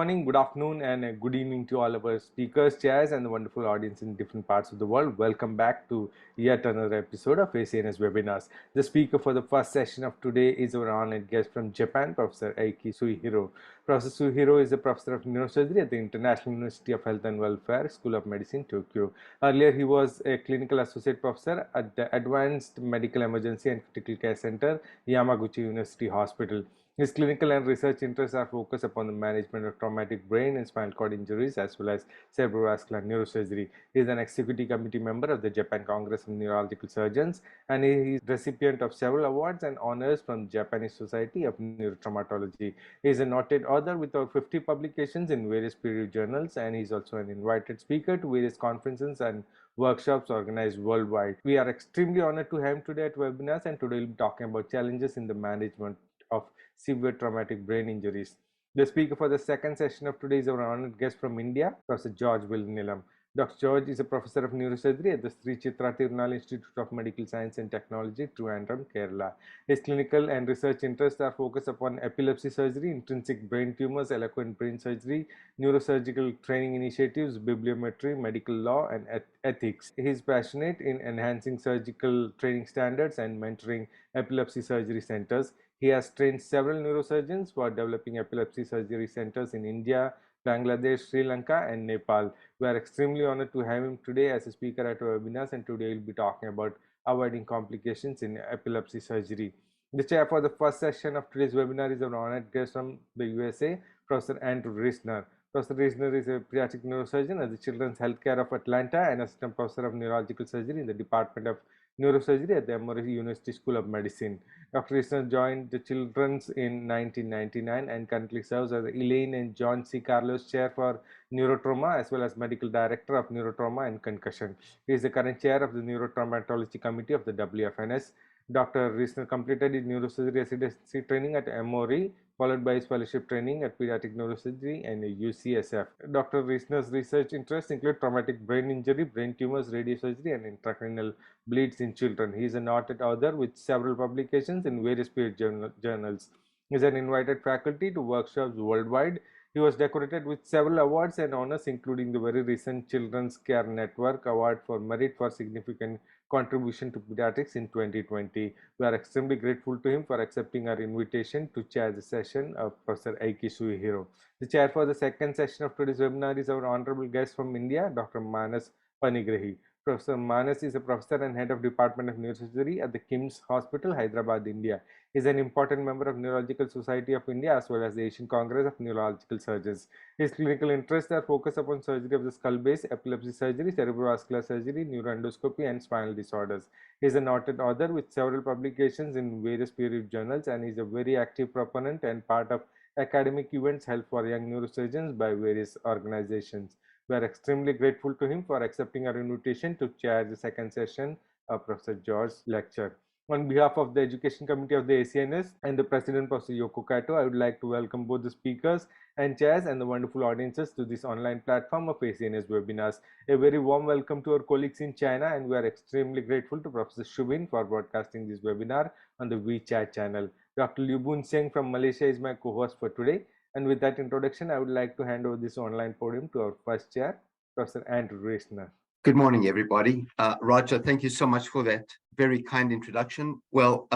morning, good afternoon, and a good evening to all of our speakers, chairs, and the wonderful audience in different parts of the world. Welcome back to yet another episode of ACNS webinars. The speaker for the first session of today is our honored guest from Japan, Professor Eiki Suihiro. Professor Suihiro is a professor of neurosurgery at the International University of Health and Welfare School of Medicine, Tokyo. Earlier, he was a clinical associate professor at the Advanced Medical Emergency and Critical Care Center, Yamaguchi University Hospital. His clinical and research interests are focused upon the management of traumatic brain and spinal cord injuries as well as cerebrovascular neurosurgery. He is an executive committee member of the Japan Congress of Neurological Surgeons, and he is recipient of several awards and honors from the Japanese Society of Neurotraumatology. He is a noted author with over 50 publications in various peer-reviewed journals, and he is also an invited speaker to various conferences and workshops organized worldwide. We are extremely honored to have him today at webinars, and today we'll be talking about challenges in the management of severe traumatic brain injuries. The speaker for the second session of today is our honored guest from India, Professor George Vilnilam. Dr. George is a professor of neurosurgery at the Sri Chitra Tirunal Institute of Medical Science and Technology, Trivandrum, Kerala. His clinical and research interests are focused upon epilepsy surgery, intrinsic brain tumors, eloquent brain surgery, neurosurgical training initiatives, bibliometry, medical law, and ethics. He is passionate in enhancing surgical training standards and mentoring epilepsy surgery centers. He has trained several neurosurgeons for developing epilepsy surgery centers in India, Bangladesh, Sri Lanka, and Nepal. We are extremely honored to have him today as a speaker at our webinars, and today we'll be talking about avoiding complications in epilepsy surgery. The chair for the first session of today's webinar is our honored guest from the USA, Professor Andrew Reisner. Professor Reisner is a pediatric neurosurgeon at the Children's Healthcare of Atlanta and assistant professor of neurological surgery in the Department of Neurosurgery at the Emory University School of Medicine. Dr. Reisner joined the Children's in 1999 and currently serves as the Elaine and John C. Carlos Chair for Neurotrauma as well as Medical Director of Neurotrauma and Concussion. He is the current chair of the Neurotraumatology Committee of the WFNS. Dr. Reisner completed his neurosurgery residency training at Emory, followed by his fellowship training at Pediatric Neurosurgery and UCSF. Dr. Reisner's research interests include traumatic brain injury, brain tumors, radiosurgery, and intracranial bleeds in children. He is a noted author with several publications in various peer journals. He is an invited faculty to workshops worldwide. He was decorated with several awards and honors, including the very recent Children's Care Network Award for Merit for Significant Contribution to Pediatrics in 2020. We are extremely grateful to him for accepting our invitation to chair the session of Professor Eiki Suihiro. The chair for the second session of today's webinar is our honorable guest from India, Dr. Manas Panigrahi. Professor Manas is a professor and head of Department of Neurosurgery at the KIMS Hospital, Hyderabad, India. He is an important member of Neurological Society of India as well as the Asian Congress of Neurological Surgeons. His clinical interests are focused upon surgery of the skull base, epilepsy surgery, cerebrovascular surgery, neuroendoscopy, and spinal disorders. He is a noted author with several publications in various peer-reviewed journals, and is a very active proponent and part of academic events held for young neurosurgeons by various organizations. We are extremely grateful to him for accepting our invitation to chair the second session of Professor George's lecture. On behalf of the Education Committee of the ACNS and the President, Professor Yoko Kato, I would like to welcome both the speakers and chairs and the wonderful audiences to this online platform of ACNS webinars. A very warm welcome to our colleagues in China, and we are extremely grateful to Professor Shubin for broadcasting this webinar on the WeChat channel. Dr. Liu Boon Seng from Malaysia is my co-host for today. And with that introduction, I would like to hand over this online podium to our first chair, Professor Andrew Reisner. Good morning, everybody. Roger, thank you so much for that very kind introduction. Well,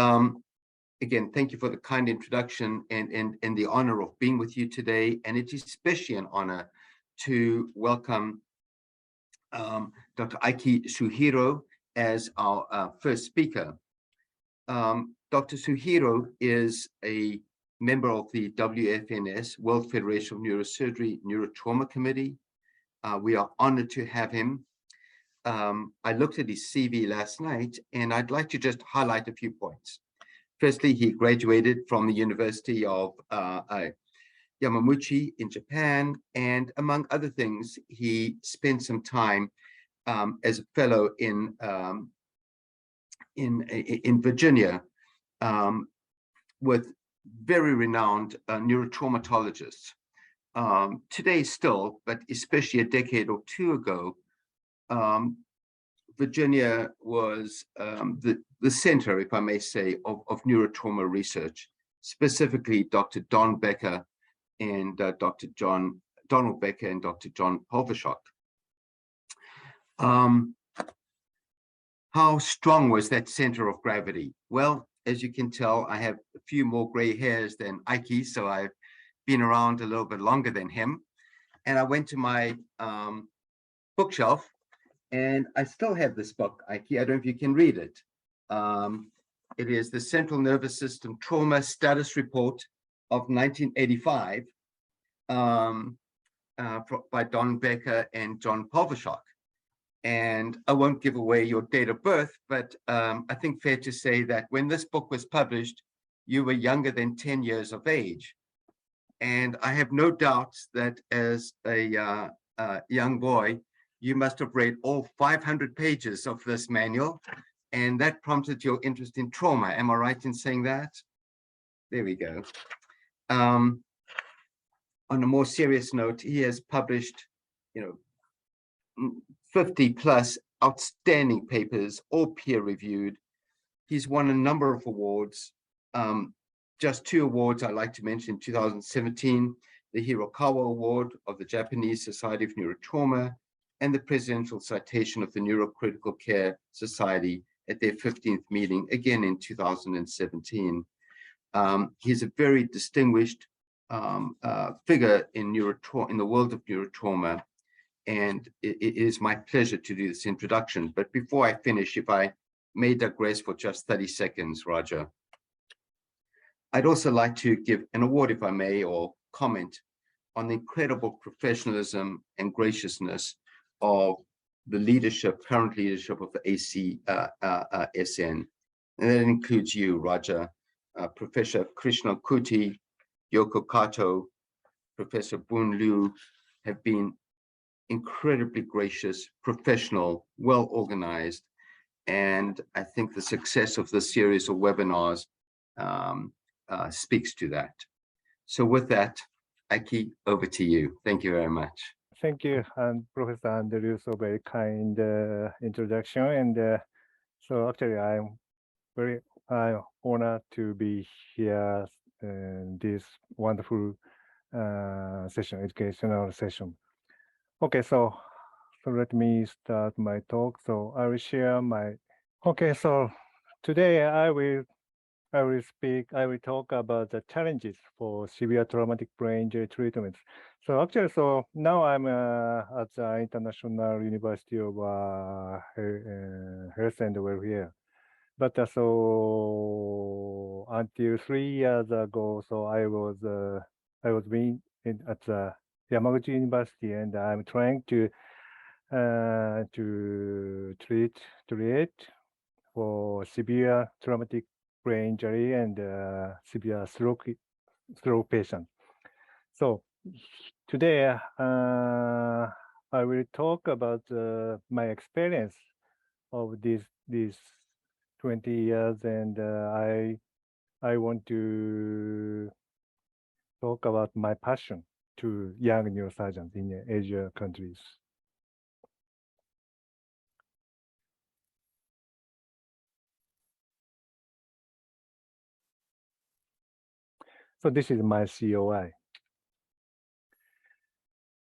again, thank you for the kind introduction and the honor of being with you today. And it is especially an honor to welcome Dr. Eiki Suihiro as our first speaker. Dr. Suihiro is a member of the WFNS, World Federation of Neurosurgery Neurotrauma Committee. We are honored to have him. I looked at his CV last night, and I'd like to just highlight a few points. Firstly, he graduated from the University of Yamaguchi in Japan, and among other things, he spent some time as a fellow in Virginia with very renowned neurotraumatologists. Today still, but especially a decade or two ago, Virginia was the center, if I may say, of neurotrauma research. Specifically, Dr. Don Becker and Dr. Donald Becker and Dr. John Polvashok. How strong was that center of gravity? Well, as you can tell, I have a few more gray hairs than Ike, so I've been around a little bit longer than him. And I went to my bookshelf, and I still have this book, Ike. I don't know if you can read it. It is the Central Nervous System Trauma Status Report of 1985 by Don Becker and John Polvashok. And I won't give away your date of birth, but I think fair to say that when this book was published, you were younger than 10 years of age. And I have no doubts that as a young boy, you must have read all 500 pages of this manual, and that prompted your interest in trauma. Am I right in saying that? There we go. On a more serious note, he has published, 50 plus outstanding papers, all peer-reviewed. He's won a number of awards. Just 2 awards I'd like to mention. In 2017, the Hirokawa Award of the Japanese Society of Neurotrauma, and the Presidential Citation of the Neurocritical Care Society at their 15th meeting, again in 2017. He's a very distinguished figure in the world of neurotrauma, and it is my pleasure to do this introduction. But before I finish, if I may digress for just 30 seconds, Roger, I'd also like to give an award, if I may, or comment on the incredible professionalism and graciousness of the current leadership of the ACSN. And that includes you, Roger, Professor Krishna Kuti, Yoko Kato, Professor Boon Liu, have been incredibly gracious, professional, well organized, and I think the success of this series of webinars speaks to that. So with that, Ike, over to you. Thank you very much. Thank you, and Professor Andrew, so very kind introduction. And so actually, I'm very honored to be here in this wonderful session, educational session. Okay, so let me start my talk. So I will share my. Okay, so today I will talk about the challenges for severe traumatic brain injury treatments. So actually, so now I'm at the International University of Health and Welfare. But so until 3 years ago, so I was being at the Yamaguchi University, and I'm trying to treat for severe traumatic brain injury and severe stroke patients. So today I will talk about my experience of these 20 years, and I want to talk about my passion to young neurosurgeons in Asia countries. So this is my COI.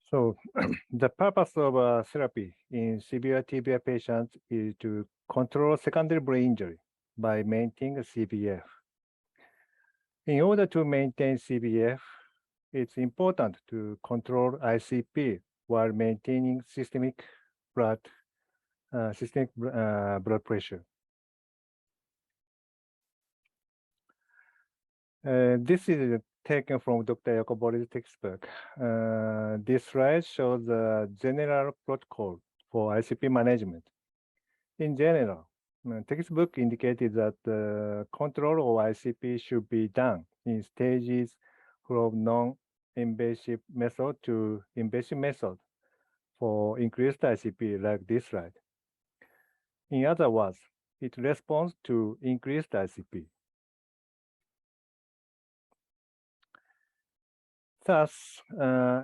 So the purpose of therapy in severe TBI patients is to control secondary brain injury by maintaining CBF. In order to maintain CBF, it's important to control ICP while maintaining systemic blood pressure. This is taken from Dr. Yakobori's textbook. This slide shows the general protocol for ICP management. In general, textbook indicated that the control of ICP should be done in stages from non-invasive method to invasive method for increased ICP, like this slide. In other words, it responds to increased ICP. Thus,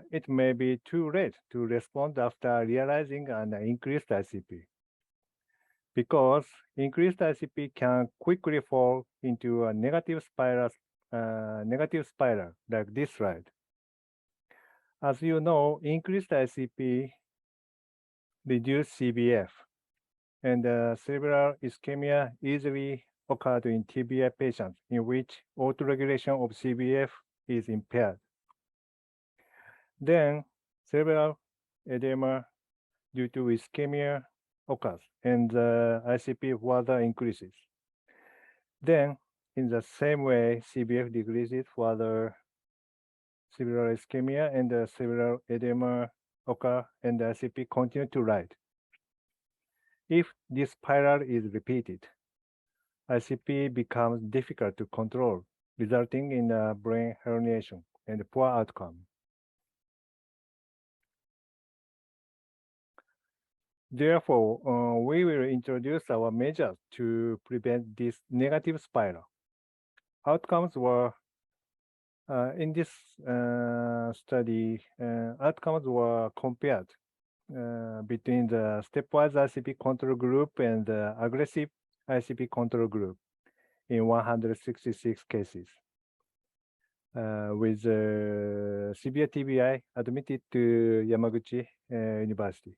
it may be too late to respond after realizing an increased ICP, because increased ICP can quickly fall into a negative spiral like this slide. As you know, increased ICP reduced CBF, and cerebral ischemia easily occurred in TBI patients in which autoregulation of CBF is impaired. Then cerebral edema due to ischemia occurs, and the ICP further increases. Then, in the same way, CBF decreases further cerebral ischemia and the cerebral edema occur, and the ICP continue to rise. If this spiral is repeated, ICP becomes difficult to control, resulting in a brain herniation and poor outcome. Therefore, we will introduce our measures to prevent this negative spiral. Outcomes were in this study, outcomes were compared between the stepwise ICP control group and the aggressive ICP control group in 166 cases with severe TBI admitted to Yamaguchi University.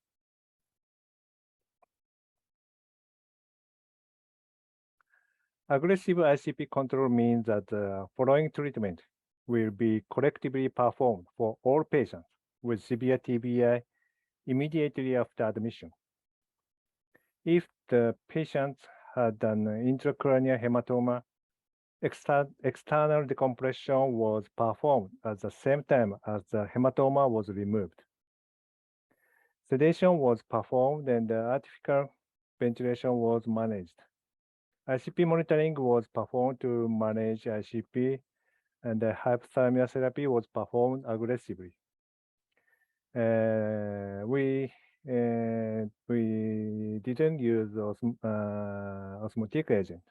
Aggressive ICP control means that the following treatment will be collectively performed for all patients with severe TBI immediately after admission. If the patient had an intracranial hematoma, external decompression was performed at the same time as the hematoma was removed. Sedation was performed and the artificial ventilation was managed. ICP monitoring was performed to manage ICP, and the hypothalamic therapy was performed aggressively. We didn't use osmotic agent.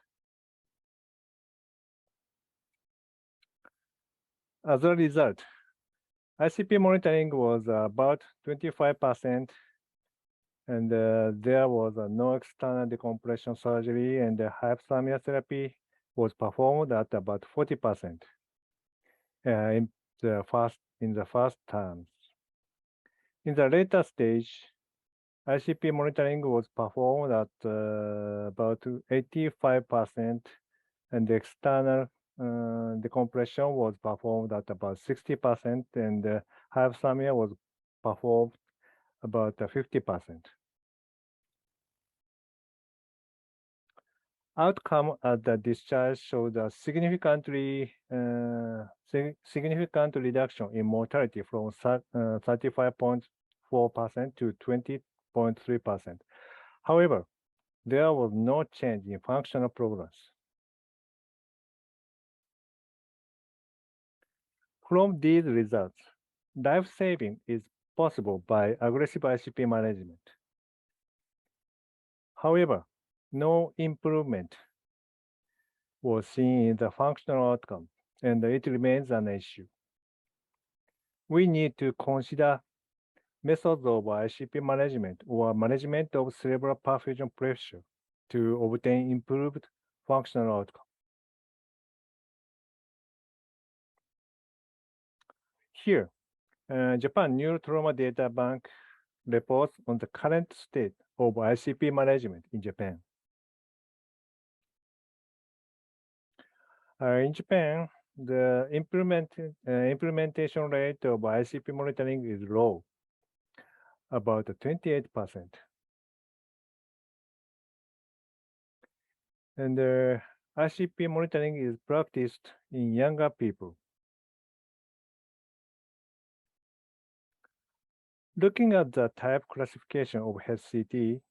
As a result, ICP monitoring was about 25%, and there was no external decompression surgery, and the hypothalamic therapy was performed at about 40% in the first terms. In the later stage, ICP monitoring was performed at about 85%, and the external decompression was performed at about 60%, and the hypothermia was performed about 50%. Outcome at the discharge showed a significant reduction in mortality from 35.4% to 20.3%. However, there was no change in functional progress. From these results, life saving is possible by aggressive ICP management. However, no improvement was seen in the functional outcome, and it remains an issue. We need to consider methods of ICP management or management of cerebral perfusion pressure to obtain improved functional outcome. Here, Japan Neurotrauma Data Bank reports on the current state of ICP management in Japan. In Japan, the implementation rate of ICP monitoring is low, about 28%. And ICP monitoring is practiced in younger people. Looking at the type classification of HCT,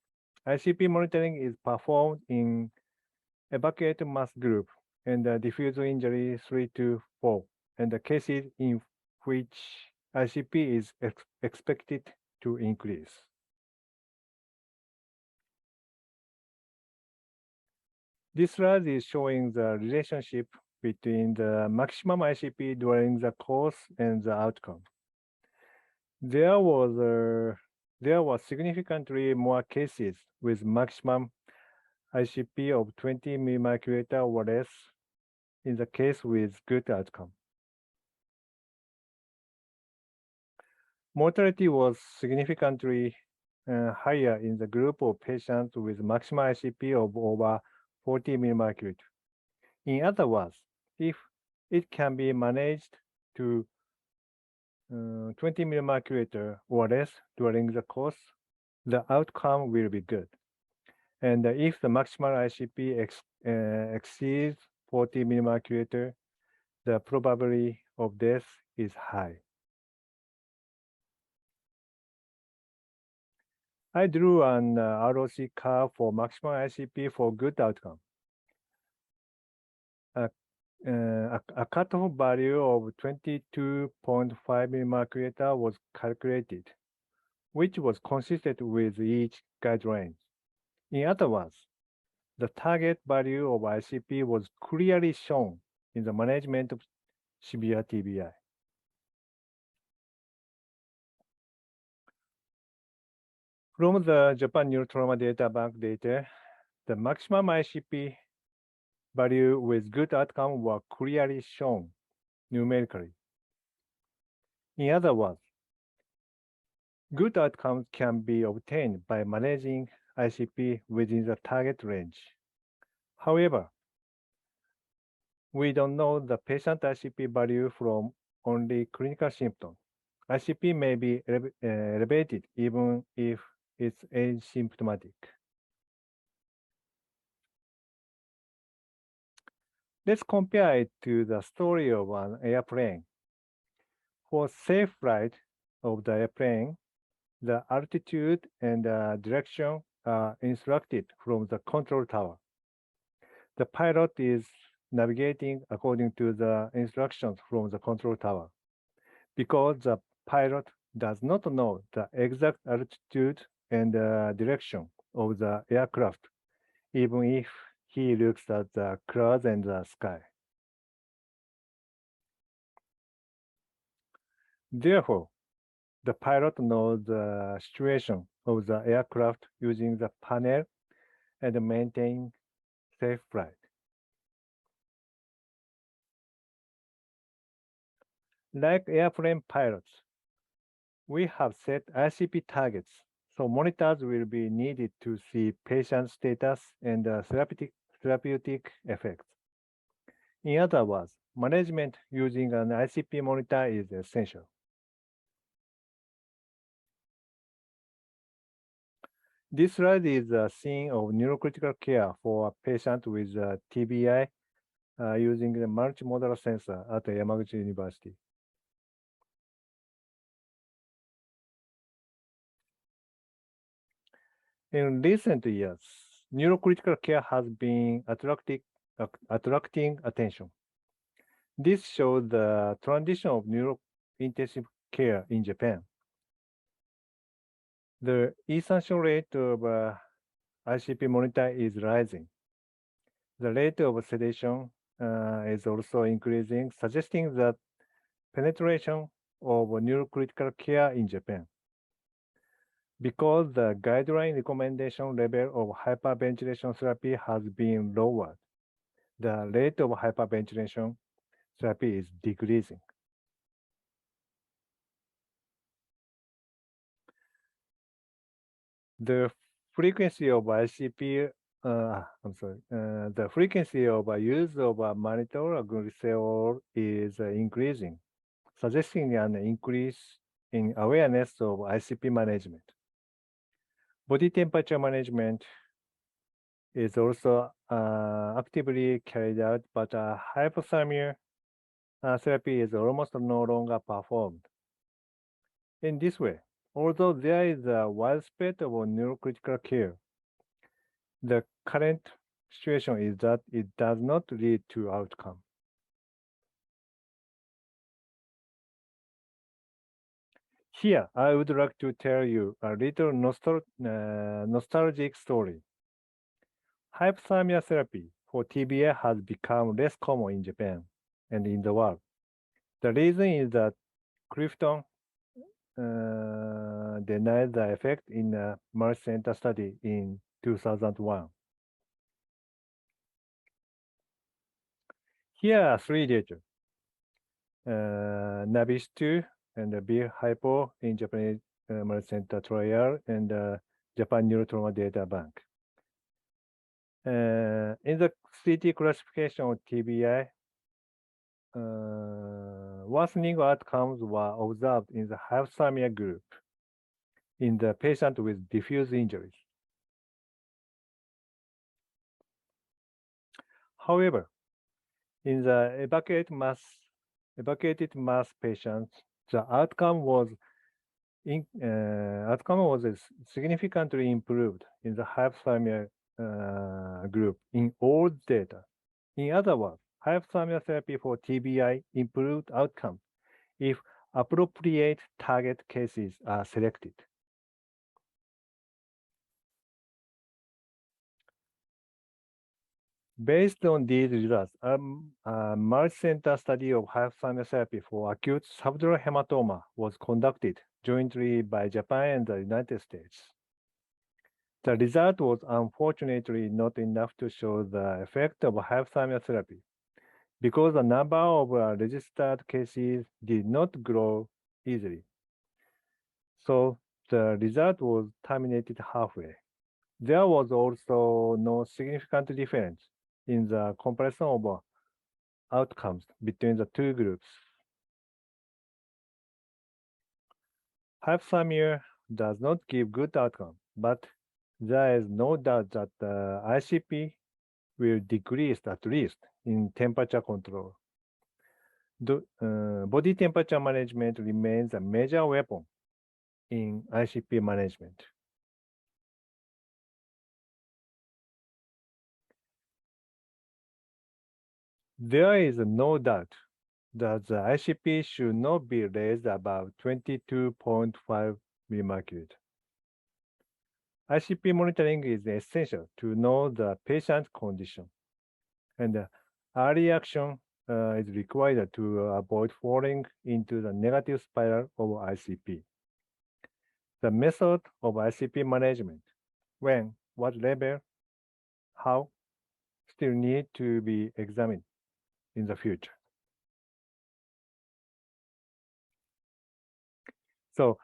ICP monitoring is performed in evacuated mass group and diffuse injury 3 to 4, and the cases in which ICP is expected to increase. This slide is showing the relationship between the maximum ICP during the course and the outcome. There was significantly more cases with maximum ICP of 20 mmHg or less in the case with good outcome. Mortality was significantly higher in the group of patients with maximal ICP of over 40 mmHg. In other words, if it can be managed to 20 mmHg or less during the course, the outcome will be good. And if the maximal ICP exceeds 40 mmHg, the probability of death is high. I drew an ROC curve for maximal ICP for good outcome. A cutoff value of 22.5 mmHg was calculated, which was consistent with each guideline. In other words, the target value of ICP was clearly shown in the management of severe TBI. From the Japan Neurotrauma Data Bank data, the maximum ICP value with good outcome were clearly shown numerically. In other words, good outcomes can be obtained by managing ICP within the target range. However, we don't know the patient ICP value from only clinical symptoms. ICP may be elevated even if it's asymptomatic. Let's compare it to the story of an airplane. For safe flight of the airplane, the altitude and direction are instructed from the control tower. The pilot is navigating according to the instructions from the control tower. Because the pilot does not know the exact altitude and direction of the aircraft, even if he looks at the clouds and the sky. Therefore, the pilot knows the situation of the aircraft using the panel and maintain safe flight. Like airplane pilots, we have set ICP targets, so monitors will be needed to see patient status and therapeutic effects. In other words, management using an ICP monitor is essential. This slide is a scene of neurocritical care for a patient with TBI using the multimodal sensor at Yamaguchi University. In recent years, neurocritical care has been attracting attention. This shows the transition of neurointensive care in Japan. The essential rate of ICP monitor is rising. The rate of sedation is also increasing, suggesting that penetration of neurocritical care in Japan. Because the guideline recommendation level of hyperventilation therapy has been lowered, the rate of hyperventilation therapy is decreasing. The frequency of ICP, the frequency of use of mannitol or glycerol is increasing, suggesting an increase in awareness of ICP management. Body temperature management is also actively carried out, but hypothermia therapy is almost no longer performed. In this way, although there is a widespread of neurocritical care, the current situation is that it does not lead to outcome. Here, I would like to tell you a little nostalgic story. Hypothermia therapy for TBI has become less common in Japan and in the world. The reason is that Clifton denied the effect in a multi-center study in 2001. Here are three data. NAVIS2 and B hypo in Japanese Center trial and Japan Neurotrauma Data Bank. In the CT classification of TBI, worsening outcomes were observed in the hypothalamic group in the patient with diffuse injuries. However, in the evacuated mass patients, the outcome was significantly improved in the hypothalamic group in all data. In other words, hypothalamic therapy for TBI improved outcomes if appropriate target cases are selected. Based on these results, a multi-center study of hypothalamic therapy for acute subdural hematoma was conducted jointly by Japan and the United States. The result was unfortunately not enough to show the effect of hypothalamic therapy because the number of registered cases did not grow easily. So the result was terminated halfway. There was also no significant difference in the comparison of outcomes between the two groups. Hypothermia does not give good outcome, but there is no doubt that the ICP will decrease at least in temperature control. Body temperature management remains a major weapon in ICP management. There is no doubt that the ICP should not be raised above 22.5 mmHg. ICP monitoring is essential to know the patient's condition, and early action is required to avoid falling into the negative spiral of ICP. The method of ICP management, when, what level, how, still need to be examined in the future. So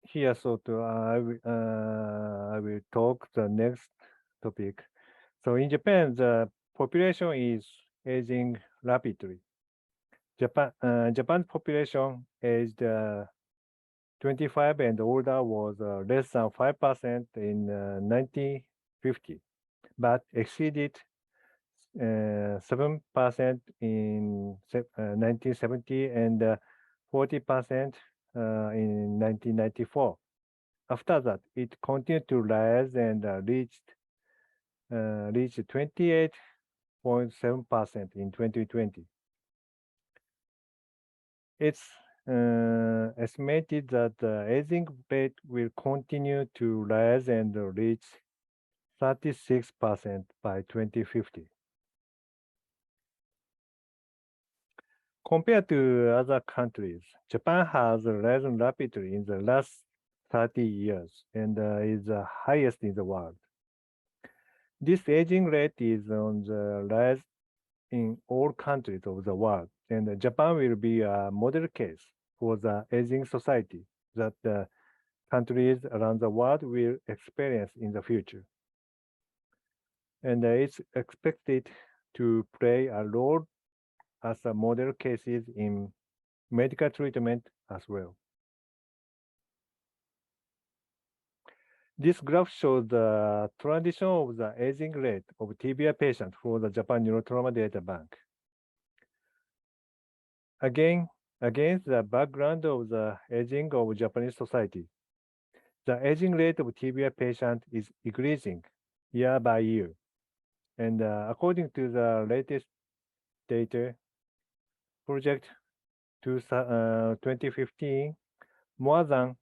here, I will talk the next topic. So in Japan, the population is aging rapidly. Japan's population aged 25 and older was less than 5% in 1950, but exceeded 7% in 1970 and 40% in 1994. After that, it continued to rise and reached 28.7% in 2020. It's estimated that the aging rate will continue to rise and reach 36% by 2050. Compared to other countries, Japan has risen rapidly in the last 30 years and is the highest in the world. This aging rate is on the rise in all countries of the world, and Japan will be a model case for the aging society that countries around the world will experience in the future. And it's expected to play a role as a model cases in medical treatment as well. This graph shows the transition of the aging rate of TBI patients for the Japan Neurotrauma Data Bank. Again, against the background of the aging of Japanese society, the aging rate of TBI patients is increasing year by year. And according to the latest data, project 2015, more than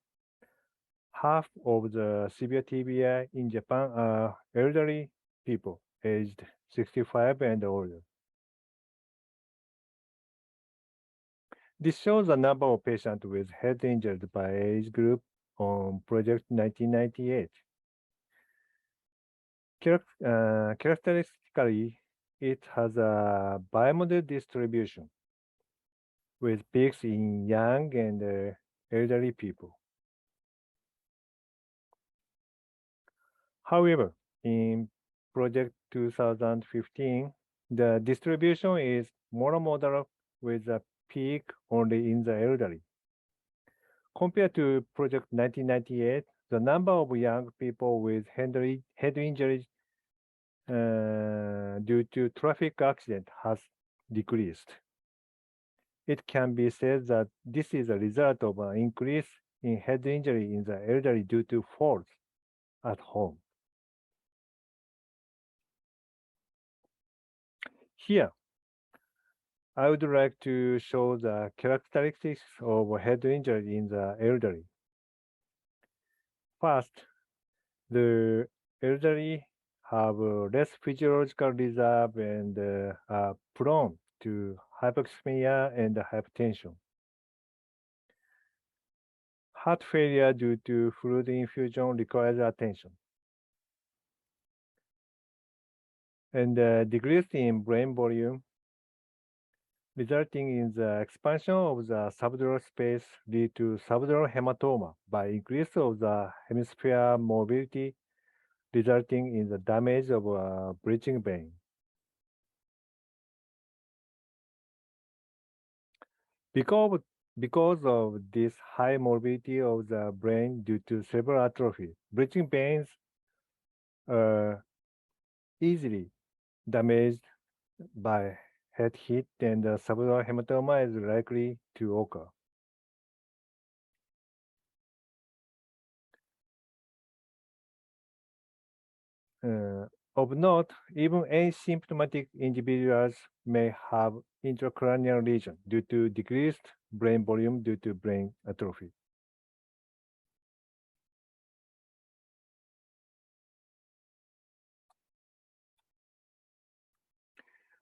half of the severe TBI in Japan are elderly people aged 65 and older. This shows the number of patients with head injuries by age group on Project 1998. Characteristically, it has a bimodal distribution. with peaks in young and elderly people. However, in Project 2015, the distribution is more moderate with a peak only in the elderly. Compared to Project 1998, the number of young people with head injuries due to traffic accident has decreased. It can be said that this is a result of an increase in head injury in the elderly due to falls at home. Here, I would like to show the characteristics of head injury in the elderly. First, the elderly have less physiological reserve and are prone to hypoxemia and hypertension. Heart failure due to fluid infusion requires attention. And decrease in brain volume, resulting in the expansion of the subdural space, lead to subdural hematoma by increase of the hemisphere mobility, resulting in the damage of a bridging vein. Because of this high mobility of the brain due to cerebral atrophy, bridging veins are easily damaged by head hit, and subdural hematoma is likely to occur. Of note, even asymptomatic individuals may have intracranial lesion due to decreased brain volume due to brain atrophy.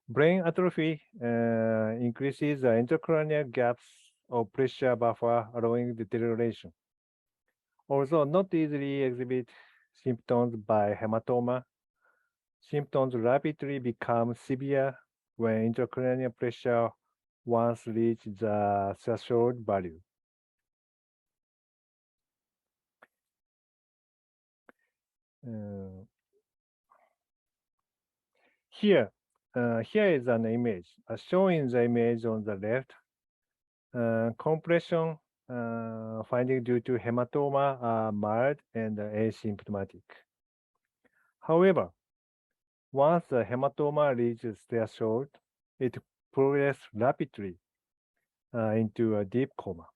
Brain atrophy increases the intracranial gaps of pressure buffer, allowing deterioration. Although not easily exhibit symptoms by hematoma, symptoms rapidly become severe when intracranial pressure once reaches the threshold value. Here is an image. As shown in the image on the left, compression finding due to hematoma are mild and asymptomatic. However, once the hematoma reaches threshold, it progresses rapidly into a deep coma.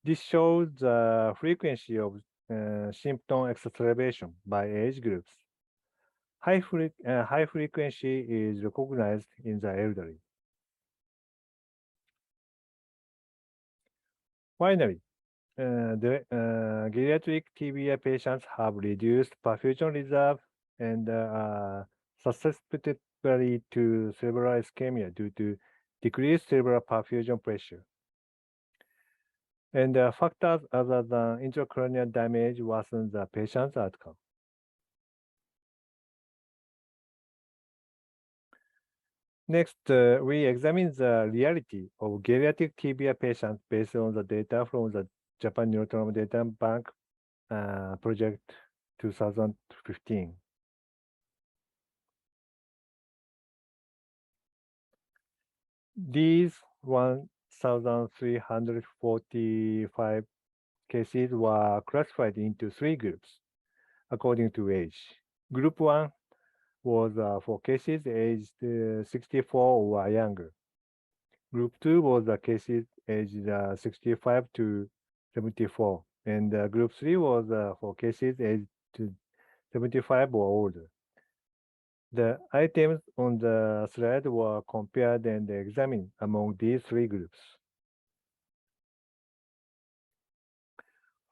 This shows the frequency of symptom exacerbation by age groups. High frequency is recognized in the elderly. Finally, the geriatric TBI patients have reduced perfusion reserve and are susceptible to cerebral ischemia due to decreased cerebral perfusion pressure. And factors other than intracranial damage worsen the patient's outcome. Next, we examine the reality of geriatric TBI patients based on the data from the Japan Neurotrauma Data Bank Project 2015. These 1,345 cases were classified into 3 groups according to age. Group 1 was for cases aged 64 or younger. Group 2 was cases aged 65 to 74. And Group 3 was for cases aged 75 or older. The items on the slide were compared and examined among these 3 groups.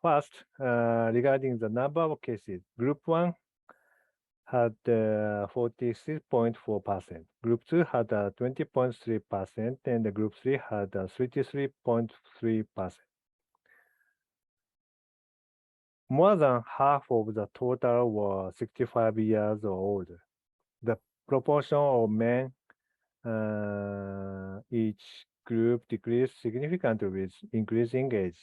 First, regarding the number of cases, Group 1 had 46.4%. Group 2 had 20.3%, and Group 3 had 33.3%. More than half of the total were 65 years or older. The proportion of men Each group decreased significantly with increasing age.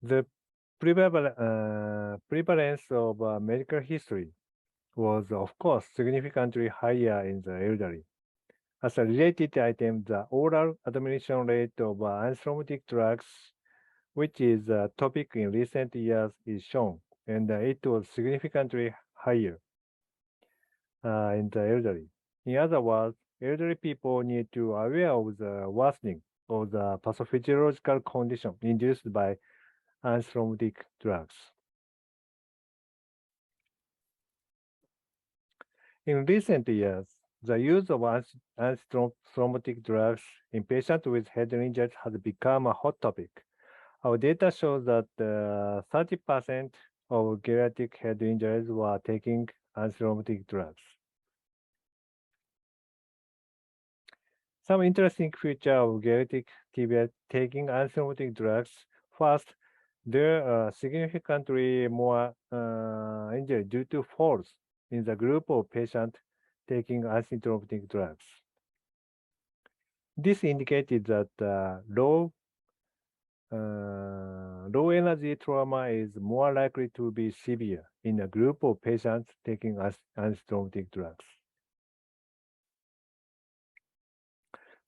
The prevalence of medical history was, of course, significantly higher in the elderly. As a related item, the oral administration rate of antithrombotic drugs, which is a topic in recent years, is shown, and it was significantly higher in the elderly. In other words, elderly people need to be aware of the worsening of the pathophysiological condition induced by antithrombotic drugs. In recent years, the use of antithrombotic drugs in patients with head injuries has become a hot topic. Our data shows that 30% of geriatric head injuries were taking antithrombotic drugs. Some interesting feature of geriatric tibia taking antithrombotic drugs. First, there are significantly more injury due to falls in the group of patients taking antithrombotic drugs. This indicated that low energy trauma is more likely to be severe in a group of patients taking antithrombotic drugs.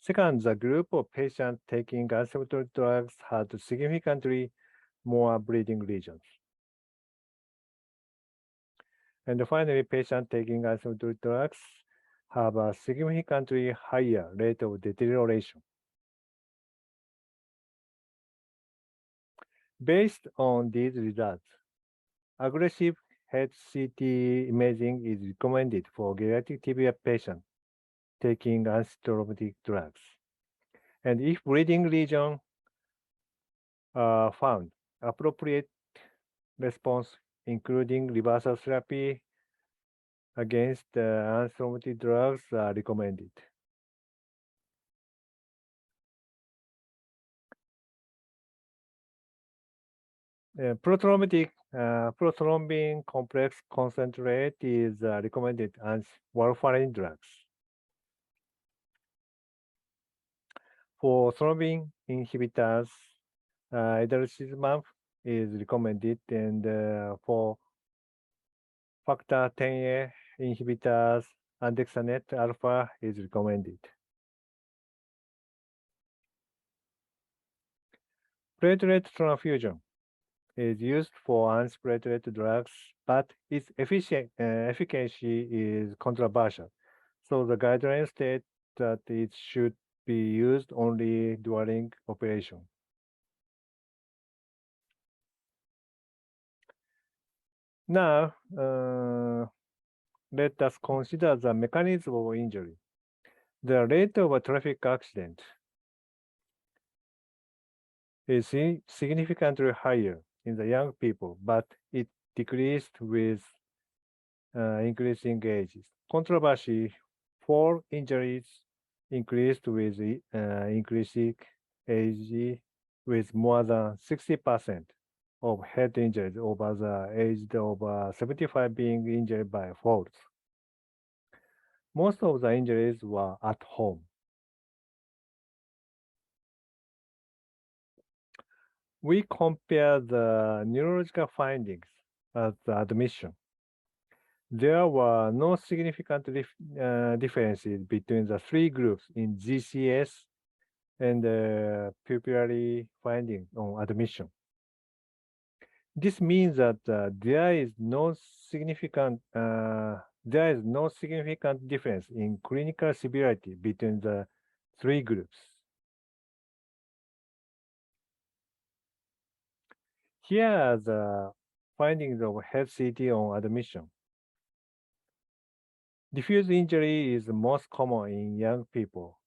Second, the group of patients taking antithrombotic drugs had significantly more bleeding lesions. And finally, patients taking antithrombotic drugs have a significantly higher rate of deterioration. Based on these results, aggressive head CT imaging is recommended for geriatric tibia patients taking antithrombotic drugs. And if bleeding lesions are found, appropriate response, including reversal therapy against antithrombotic drugs, are recommended. Prothrombin complex concentrate is recommended as warfarin drugs. For thrombin inhibitors, edaravimab is recommended, and for factor 10A inhibitors, andexanet alpha is recommended. Platelet transfusion is used for antiplatelet drugs, but its efficacy is controversial. So the guidelines state that it should be used only during operation. Now, let us consider the mechanism of injury. The rate of a traffic accident is significantly higher in the young people, but it decreased with increasing ages. Controversy, fall injuries increased with increasing age, with more than 60% of head injuries over the age of 75 being injured by falls. Most of the injuries were at home. We compare the neurological findings at the admission. There were no significant differences between the three groups in GCS and pupillary findings on admission. This means that there is no significant difference in clinical severity between the three groups. Here are the findings of head CT on admission. Diffuse injury is most common in young people,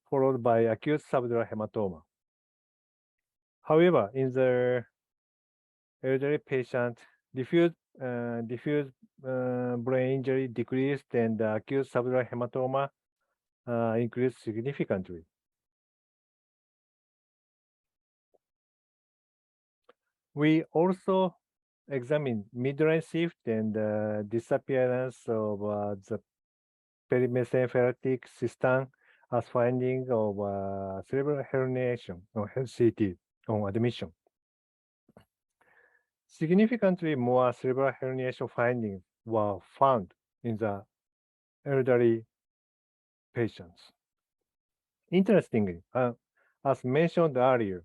followed by acute subdural hematoma. However, in the elderly patient, diffuse brain injury decreased and acute subdural hematoma increased significantly. We also examine midline shift and disappearance of the perimesencephalic system as finding of cerebral herniation on CT on admission. Significantly more cerebral herniation findings were found in the elderly patients. Interestingly, as mentioned earlier,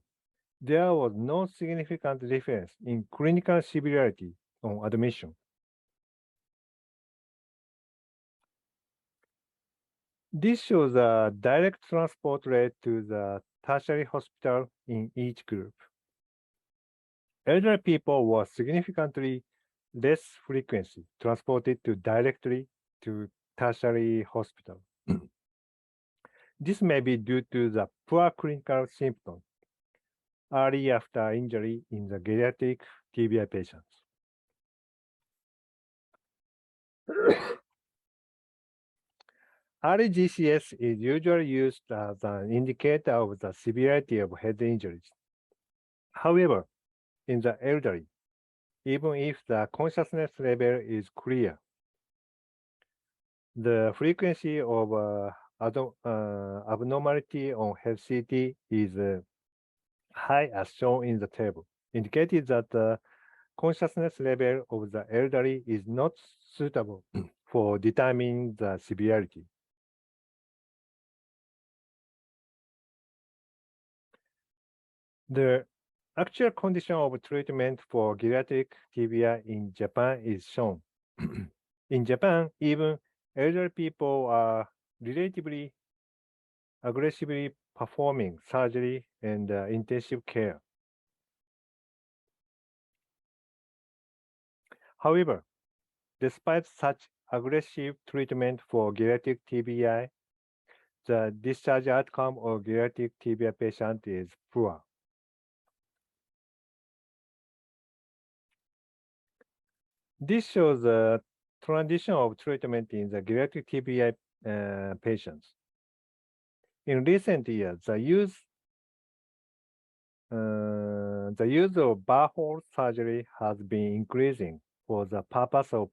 there was no significant difference in clinical severity on admission. This shows a direct transport rate to the tertiary hospital in each group. Elderly people were significantly less frequency transported directly to tertiary hospital. This may be due to the poor clinical symptoms early after injury in the geriatric TBI patients. Early GCS is usually used as an indicator of the severity of head injuries. However, in the elderly, even if the consciousness level is clear, the frequency of abnormality on head CT is high as shown in the table, indicating that the consciousness level of the elderly is not suitable for determining the severity. The actual condition of treatment for geriatric TBI in Japan is shown. In Japan, even elderly people are relatively aggressively performing surgery and intensive care. However, despite such aggressive treatment for geriatric TBI, the discharge outcome of geriatric TBI patient is poor. This shows the transition of treatment in the geriatric TBI patients. In recent years, the use of barrel surgery has been increasing for the purpose of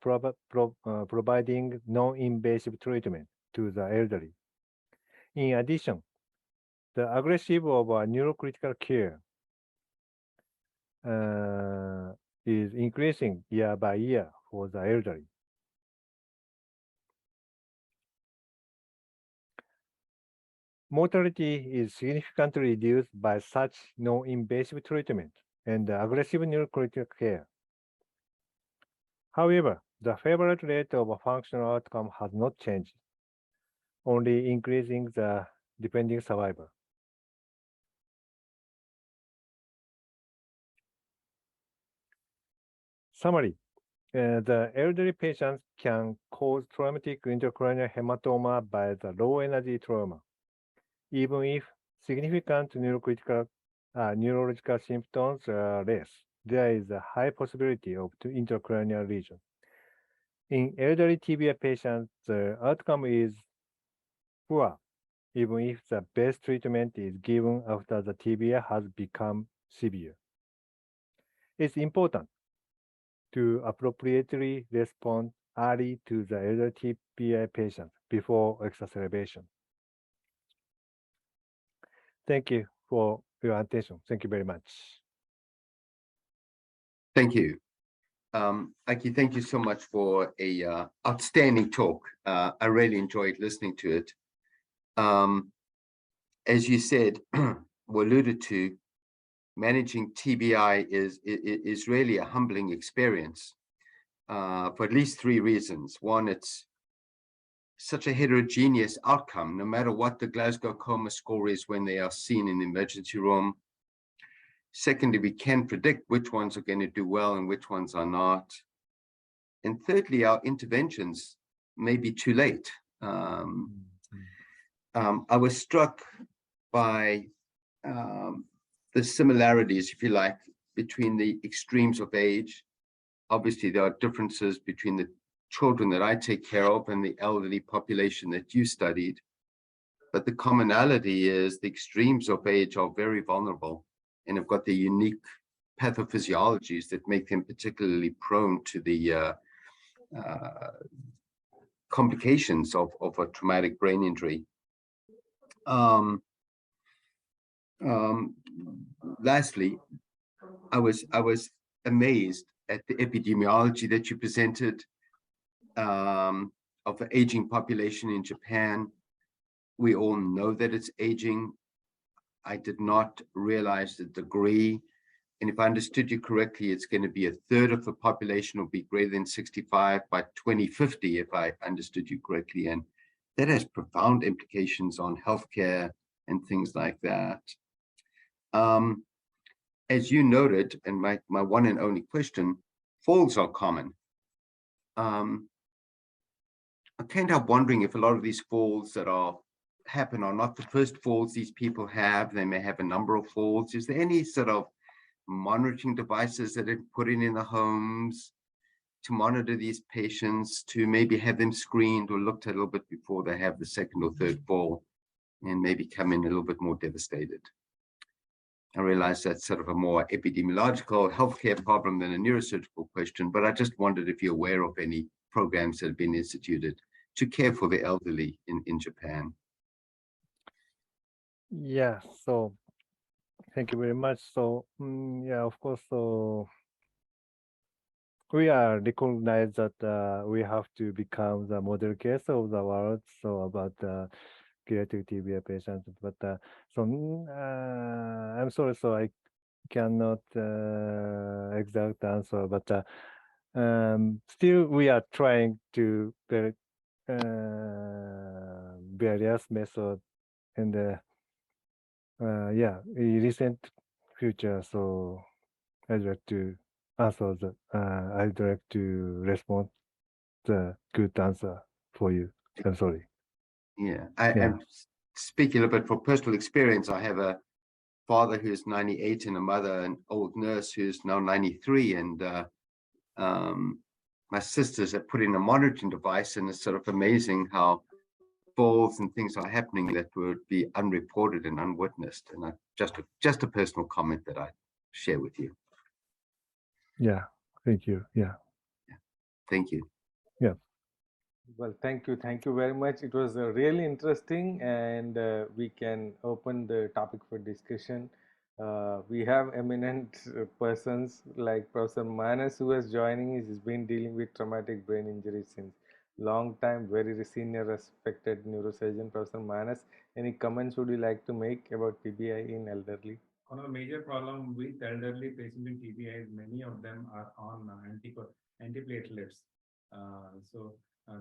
providing non-invasive treatment to the elderly. In addition, the aggressive of neurocritical care is increasing year by year for the elderly. Mortality is significantly reduced by such non-invasive treatment and aggressive neurocritical care. However, the favorite rate of functional outcome has not changed, only increasing the depending survival. Summary. The elderly patients can cause traumatic intracranial hematoma by the low-energy trauma, even if significant neurological symptoms are less. There is a high possibility of intracranial lesion. In elderly TBI patients, the outcome is poor, even if the best treatment is given after the TBI has become severe. It's important to appropriately respond early to the elderly TBI patients before exacerbation. Thank you for your attention. Thank you very much. Thank you. Aki, thank you so much for a outstanding talk. I really enjoyed listening to it. As you said, or alluded to, managing TBI is really a humbling experience for at least 3 reasons. One, it's such a heterogeneous outcome, no matter what the Glasgow coma score is when they are seen in the emergency room. Secondly, we can predict which ones are going to do well and which ones are not. And thirdly, our interventions may be too late. I was struck by the similarities, if you like, between the extremes of age. Obviously, there are differences between the children that I take care of and the elderly population that you studied. But the commonality is the extremes of age are very vulnerable and have got the unique pathophysiologies that make them particularly prone to the complications of a traumatic brain injury. Lastly, I was amazed at the epidemiology that you presented of the aging population in Japan. We all know that it's aging. I did not realize the degree. And if I understood you correctly, it's going to be a third of the population will be greater than 65 by 2050, if I understood you correctly. And that has profound implications on healthcare and things like that. As you noted, and my one and only question, falls are common. I can't help wondering if a lot of these falls that happen are not the first falls these people have. They may have a number of falls. Is there any sort of monitoring devices that are put in the homes to monitor these patients, to maybe have them screened or looked at a little bit before they have the second or third fall and maybe come in a little bit more devastated? I realize that's sort of a more epidemiological healthcare problem than a neurosurgical question, but I just wondered if you're aware of any programs that have been instituted to care for the elderly in Japan. Yeah, so thank you very much. So, yeah, of course, so we are recognized that we have to become the model case of the world, so about creative TBI patients. But I'm sorry, so I cannot exact answer, but still we are trying to various methods in the recent future. So I'd like to answer I'd like to respond the good answer for you. I'm sorry. Yeah, I'm speaking a bit from personal experience. I have a father who's 98 and a mother, an old nurse who's now 93. And my sisters have put in a monitoring device, and it's sort of amazing how falls and things are happening that would be unreported and unwitnessed. And just a personal comment that I share with you. Yeah, thank you. Yeah. Thank you. Yeah. Well, thank you. Thank you very much. It was really interesting, and we can open the topic for discussion. We have eminent persons like Professor Manas, who is joining. He's been dealing with traumatic brain injury since long time, very senior respected neurosurgeon. Professor Manas, any comments would you like to make about TBI in elderly? One of the major problem with elderly patients in TBI is many of them are on antiplatelets.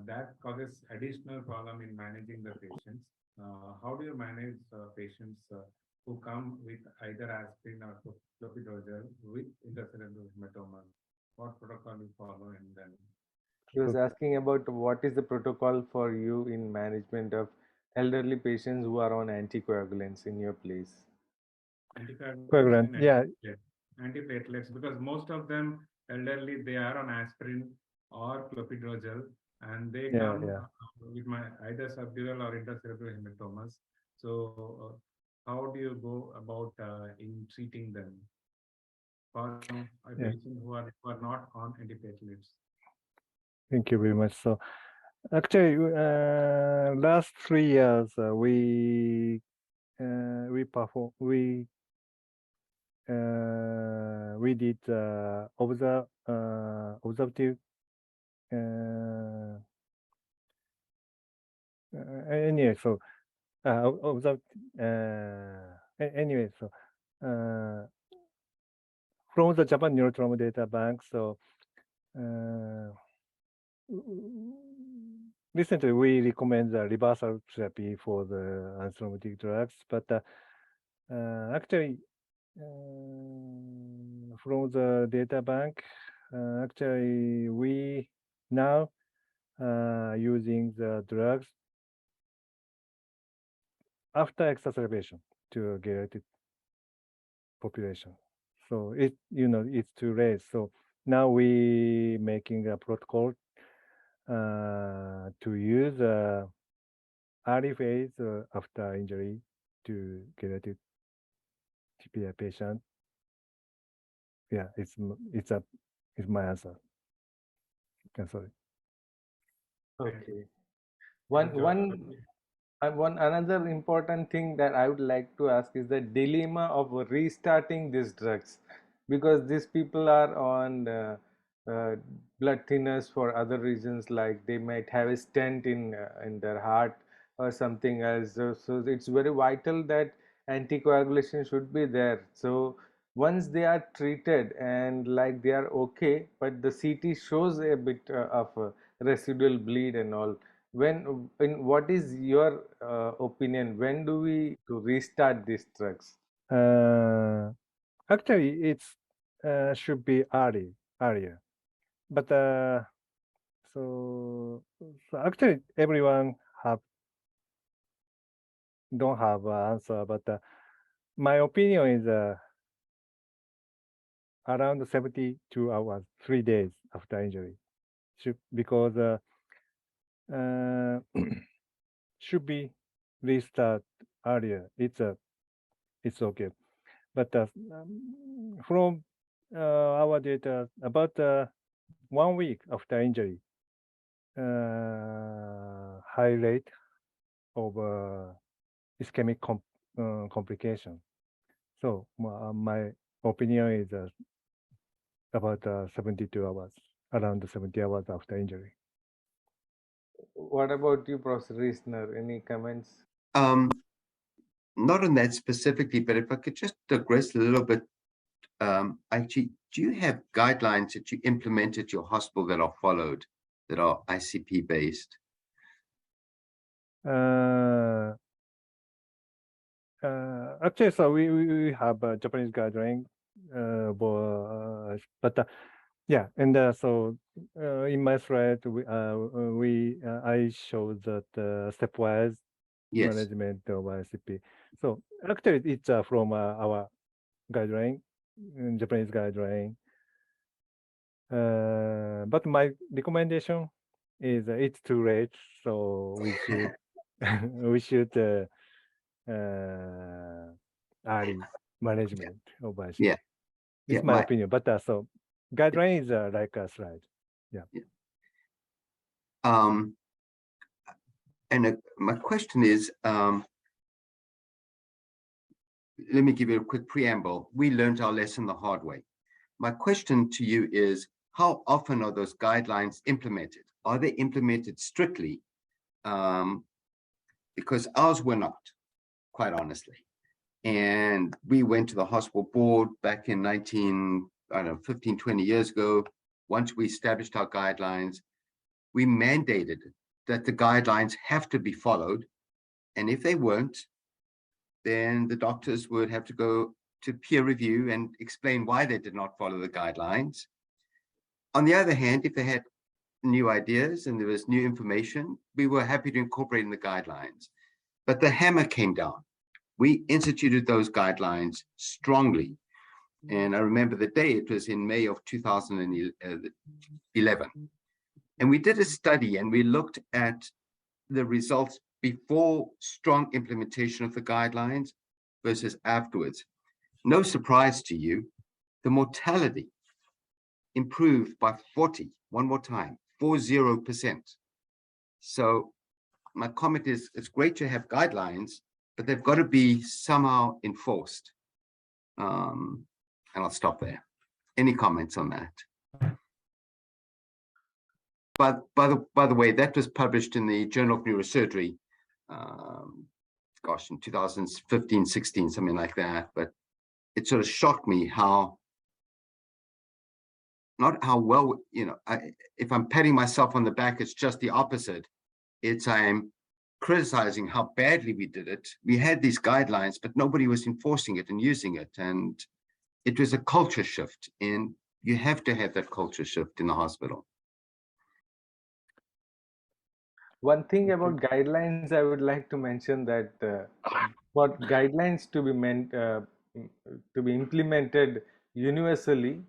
That causes additional problem in managing the patients. How do you manage patients who come with either aspirin or clopidogrel with intercerebral hematoma? What protocol you follow, and then? He was asking about what is the protocol for you in management of elderly patients who are on anticoagulants in your place? Anticoagulant, yeah. Antiplatelets, because most of them elderly, they are on aspirin or clopidogrel, and they come with either subdural or intercerebral hematomas. So how do you go about in treating them for patients who are not on antiplatelets? Thank you very much. So actually, last 3 years we did observative anyway. So anyway, so from the Japan Neurotrauma Data Bank, so recently we recommend the reversal therapy for the antithrombotic drugs, but actually from the data bank, actually we now using the drugs after exacerbation to geriatric population. So it's too late. So now we making a protocol to use early phase after injury to geriatric TBI patient yeah, it's my answer. Yeah, sorry. Okay. George, One another important thing that I would like to ask is the dilemma of restarting these drugs, because these people are on uh, blood thinners for other reasons, like they might have a stent in their heart or something else. So it's very vital that anticoagulation should be there. So once they are treated and like they are okay, but the CT shows a bit of residual bleed and all, when in what is your opinion, when do we to restart these drugs? Actually, it's should be earlier, but so actually everyone don't have an answer, but my opinion is around 72 hours, 3 days after injury, because uh, should be restart earlier. It's okay, but from our data, about 1 week after injury, high rate of ischemic complication. So my opinion is about 72 hours, around 70 hours after injury. What about you, Professor Reisner? Any comments? Not on that specifically, but if I could just digress a little bit, actually, do you have guidelines that you implement at your hospital that are followed, that are ICP based? Actually, so we have a Japanese guideline, but yeah, and so in my slide, I showed that stepwise Yes. management of ICP. So actually, it's from our guideline, Japanese guideline. But my recommendation is it's too late, so we should we should early management of ICP. Yeah. It's Yeah. my opinion, but so guideline is like a slide. Yeah. And my question is, let me give you a quick preamble. We learned our lesson the hard way. My question to you is, how often are those guidelines implemented? Are they implemented strictly? Because ours were not, quite honestly. And we went to the hospital board back in 15, 20 years ago. Once we established our guidelines, we mandated that the guidelines have to be followed. And if they weren't, then the doctors would have to go to peer review and explain why they did not follow the guidelines. On the other hand, if they had new ideas and there was new information, we were happy to incorporate in the guidelines. But the hammer came down. We instituted those guidelines strongly. And I remember the day, it was in May of 2011. And we did a study and we looked at the results before strong implementation of the guidelines versus afterwards. No surprise to you, the mortality improved by 40, one more time, 40%. So my comment is, it's great to have guidelines, but they've got to be somehow enforced. And I'll stop there. Any comments on that? But by the way, that was published in the Journal of Neurosurgery, gosh, in 2015, 16, something like that. But it sort of shocked me how, not how well, if I'm patting myself on the back, it's just the opposite. I'm criticizing how badly we did it. We had these guidelines, but nobody was enforcing it and using it. And it was a culture shift. And you have to have that culture shift in the hospital. One thing about guidelines, I would like to mention that for guidelines to be to be implemented universally,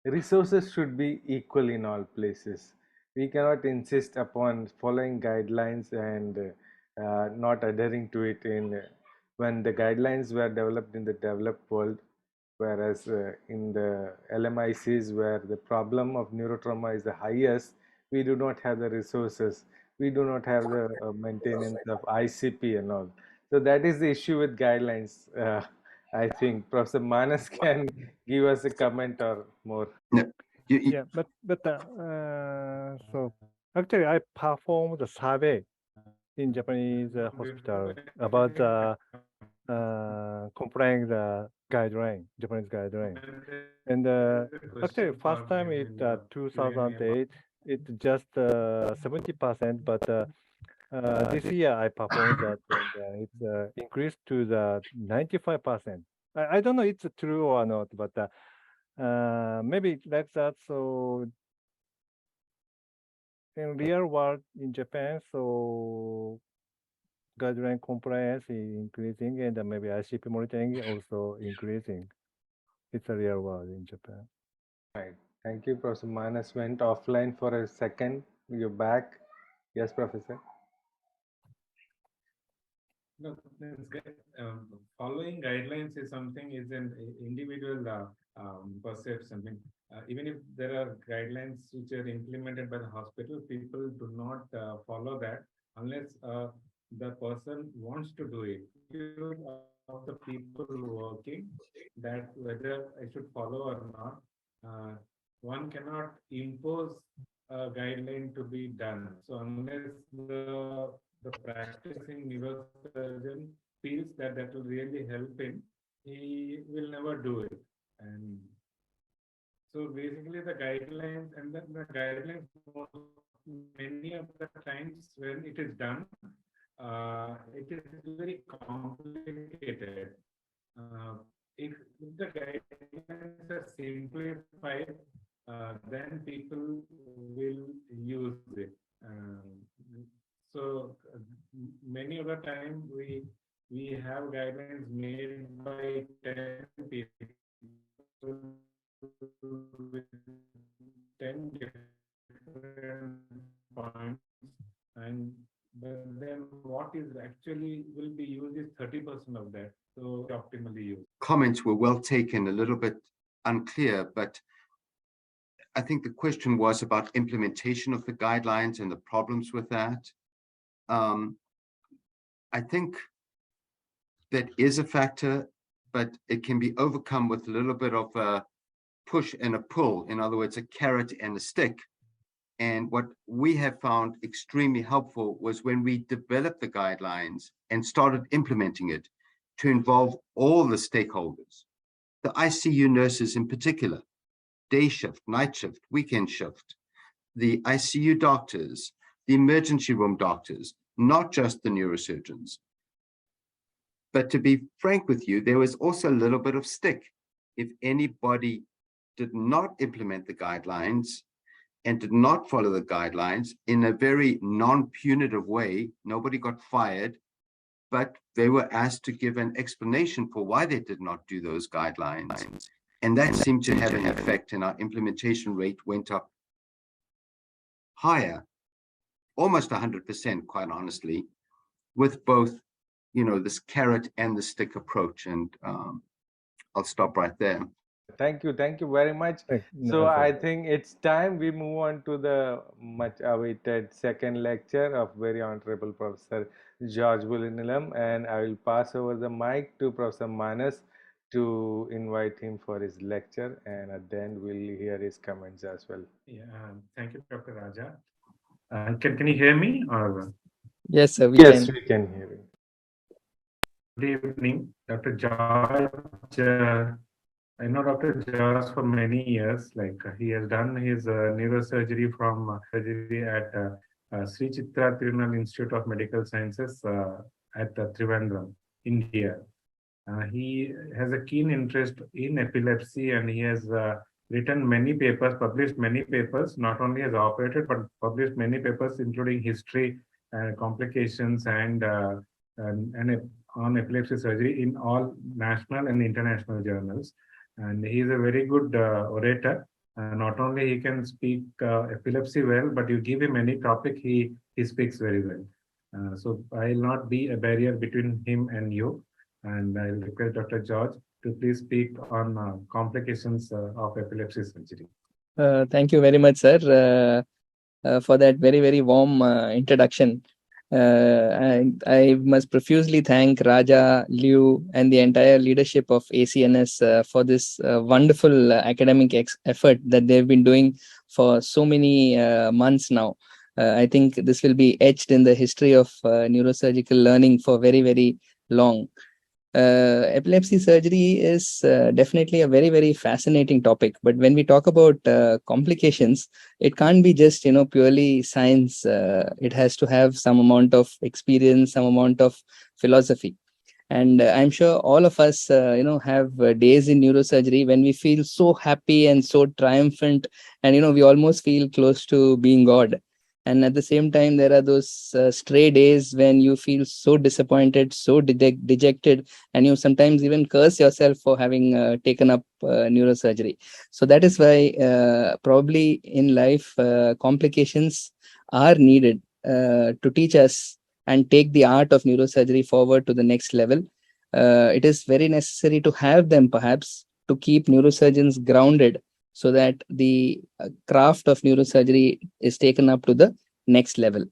resources should be equal in all places. We cannot insist upon following guidelines and not adhering to it in when the guidelines were developed in the developed world. whereas in the LMICs where the problem of neurotrauma is the highest, we do not have the resources, we do not have the maintenance of ICP and all. So that is the issue with guidelines. I think Professor Manas can give us a comment or more. No, Yeah, but so actually I performed the survey in Japanese hospital about complying the guideline, Japanese guideline. And actually, first time it 2008, it's just 70%, but this year I performed that, and it's increased to the 95%. I don't know it's true or not, but maybe like that. So in real world in Japan, so guideline compliance is increasing, and maybe ICP monitoring also increasing. It's a real world in Japan. Right. Thank you, Professor Manas went offline for a second. You're back. Yes, Professor. No, following guidelines is something is an individual perception. I mean, even if there are guidelines which are implemented by the hospital, people do not follow that unless the person wants to do it. Of the people working, that whether I should follow or not, one cannot impose a guideline to be done. So unless the practicing neurosurgeon feels that that will really help him, he will never do it. And so basically the guidelines and the guidelines, many of the times when it is done, it is very complicated. If the guidelines are simplified, then people will use it. So many of the time we have guidelines made by 10 people with 10 different points, and but then what is actually will be used is 30% of that. So optimally used. Comments were well taken, a little bit unclear, but I think the question was about implementation of the guidelines and the problems with that. I think that is a factor, but it can be overcome with a little bit of a push and a pull. In other words, a carrot and a stick. And what we have found extremely helpful was when we developed the guidelines and started implementing it to involve all the stakeholders, the ICU nurses in particular, day shift, night shift, weekend shift, the ICU doctors, the emergency room doctors, not just the neurosurgeons. But to be frank with you, there was also a little bit of stick. If anybody did not implement the guidelines and did not follow the guidelines in a very non-punitive way, nobody got fired, but they were asked to give an explanation for why they did not do those guidelines. And that seemed to have an effect, and our implementation rate went up higher, almost 100%, quite honestly, with both, this carrot and the stick approach. And I'll stop right there. Thank you very much. So I think it's time we move on to the much awaited second lecture of very honorable Professor George Bulinilam, and I will pass over the mic to Professor Manas to invite him for his lecture, and at the end we'll hear his comments as well. Yeah, thank you, Dr. Raja. Can you hear me? Or yes, sir, we can hear you. Good evening, Dr. George. I know Dr. George for many years. Like he has done his neurosurgery from surgery at Sri Chitra Tirunal Institute of Medical Sciences at Trivandrum, India. He has a keen interest in epilepsy, and he has written many papers, published many papers, not only has operated, but published many papers, including history, complications, and on epilepsy surgery in all national and international journals. And he is a very good orator. Not only he can speak epilepsy well, but you give him any topic, he speaks very well. So I'll not be a barrier between him and you. And I'll request Dr. George to please speak on complications of epilepsy surgery. Thank you very much, sir, for that very, very warm introduction. I must profusely thank Raja, Liu, and the entire leadership of ACNS for this wonderful academic effort that they've been doing for so many months now. I think this will be etched in the history of neurosurgical learning for very, very long. Epilepsy surgery is definitely a very, very fascinating topic. But when we talk about complications, it can't be just, purely science. It has to have some amount of experience, some amount of philosophy. And I'm sure all of us, have days in neurosurgery when we feel so happy and so triumphant, and we almost feel close to being God. And at the same time, there are those stray days when you feel so disappointed, so dejected, and you sometimes even curse yourself for having taken up neurosurgery. So that is why probably in life, complications are needed to teach us and take the art of neurosurgery forward to the next level. It is very necessary to have them, perhaps, to keep neurosurgeons grounded so that the craft of neurosurgery is taken up to the next level.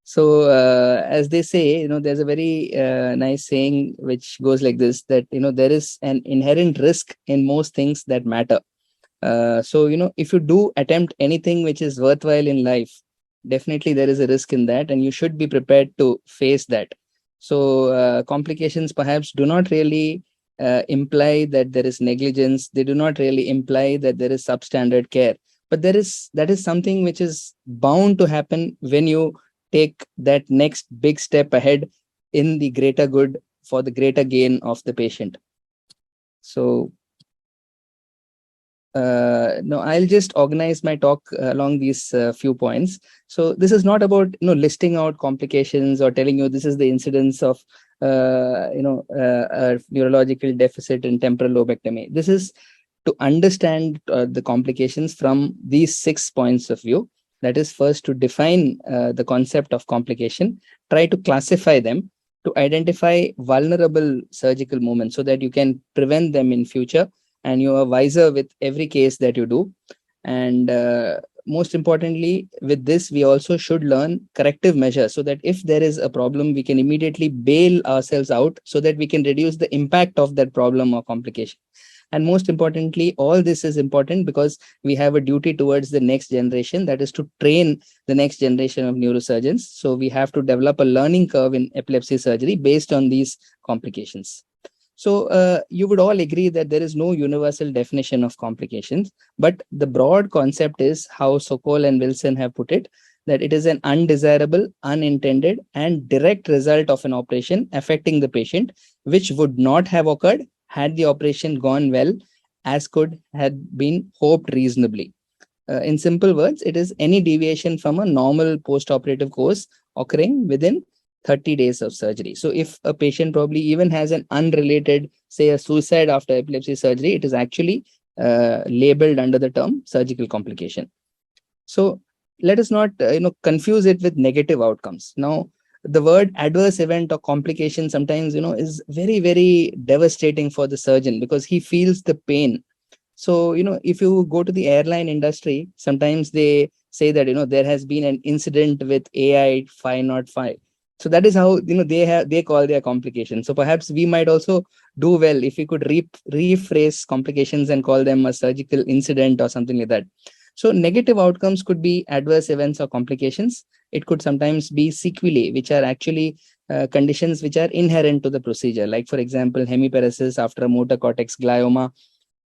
So, as they say, there's a very nice saying which goes like this, that, there is an inherent risk in most things that matter. So, if you do attempt anything which is worthwhile in life, definitely there is a risk in that, and you should be prepared to face that. So, complications perhaps do not really imply that there is negligence. They do not really imply that there is substandard care. But that is something which is bound to happen when you take that next big step ahead in the greater good for the greater gain of the patient. So, no, I'll just organize my talk along these few points. So this is not about listing out complications or telling you this is the incidence of a neurological deficit in temporal lobectomy. This is to understand the complications from these 6 points of view. That is, first, to define the concept of complication, try to classify them, to identify vulnerable surgical movements so that you can prevent them in future, and you are wiser with every case that you do. And most importantly, with this, we also should learn corrective measures so that if there is a problem, we can immediately bail ourselves out so that we can reduce the impact of that problem or complication. And most importantly, all this is important because we have a duty towards the next generation, that is to train the next generation of neurosurgeons. So we have to develop a learning curve in epilepsy surgery based on these complications. So you would all agree that there is no universal definition of complications, but the broad concept is how Sokol and Wilson have put it, that it is an undesirable, unintended, and direct result of an operation affecting the patient, which would not have occurred had the operation gone well, as could have been hoped reasonably. In simple words, it is any deviation from a normal post-operative course occurring within 30 days of surgery. So if a patient probably even has an unrelated, say, a suicide after epilepsy surgery, it is actually labeled under the term surgical complication. So let us not confuse it with negative outcomes. Now, the word adverse event or complication sometimes is very, very devastating for the surgeon because he feels the pain. So if you go to the airline industry, sometimes they say that there has been an incident with AI 505. So that is how they call their complications. So perhaps we might also do well if we could rephrase complications and call them a surgical incident or something like that. So negative outcomes could be adverse events or complications. It could sometimes be sequelae, which are actually conditions which are inherent to the procedure. Like, for example, hemiparesis after a motor cortex glioma,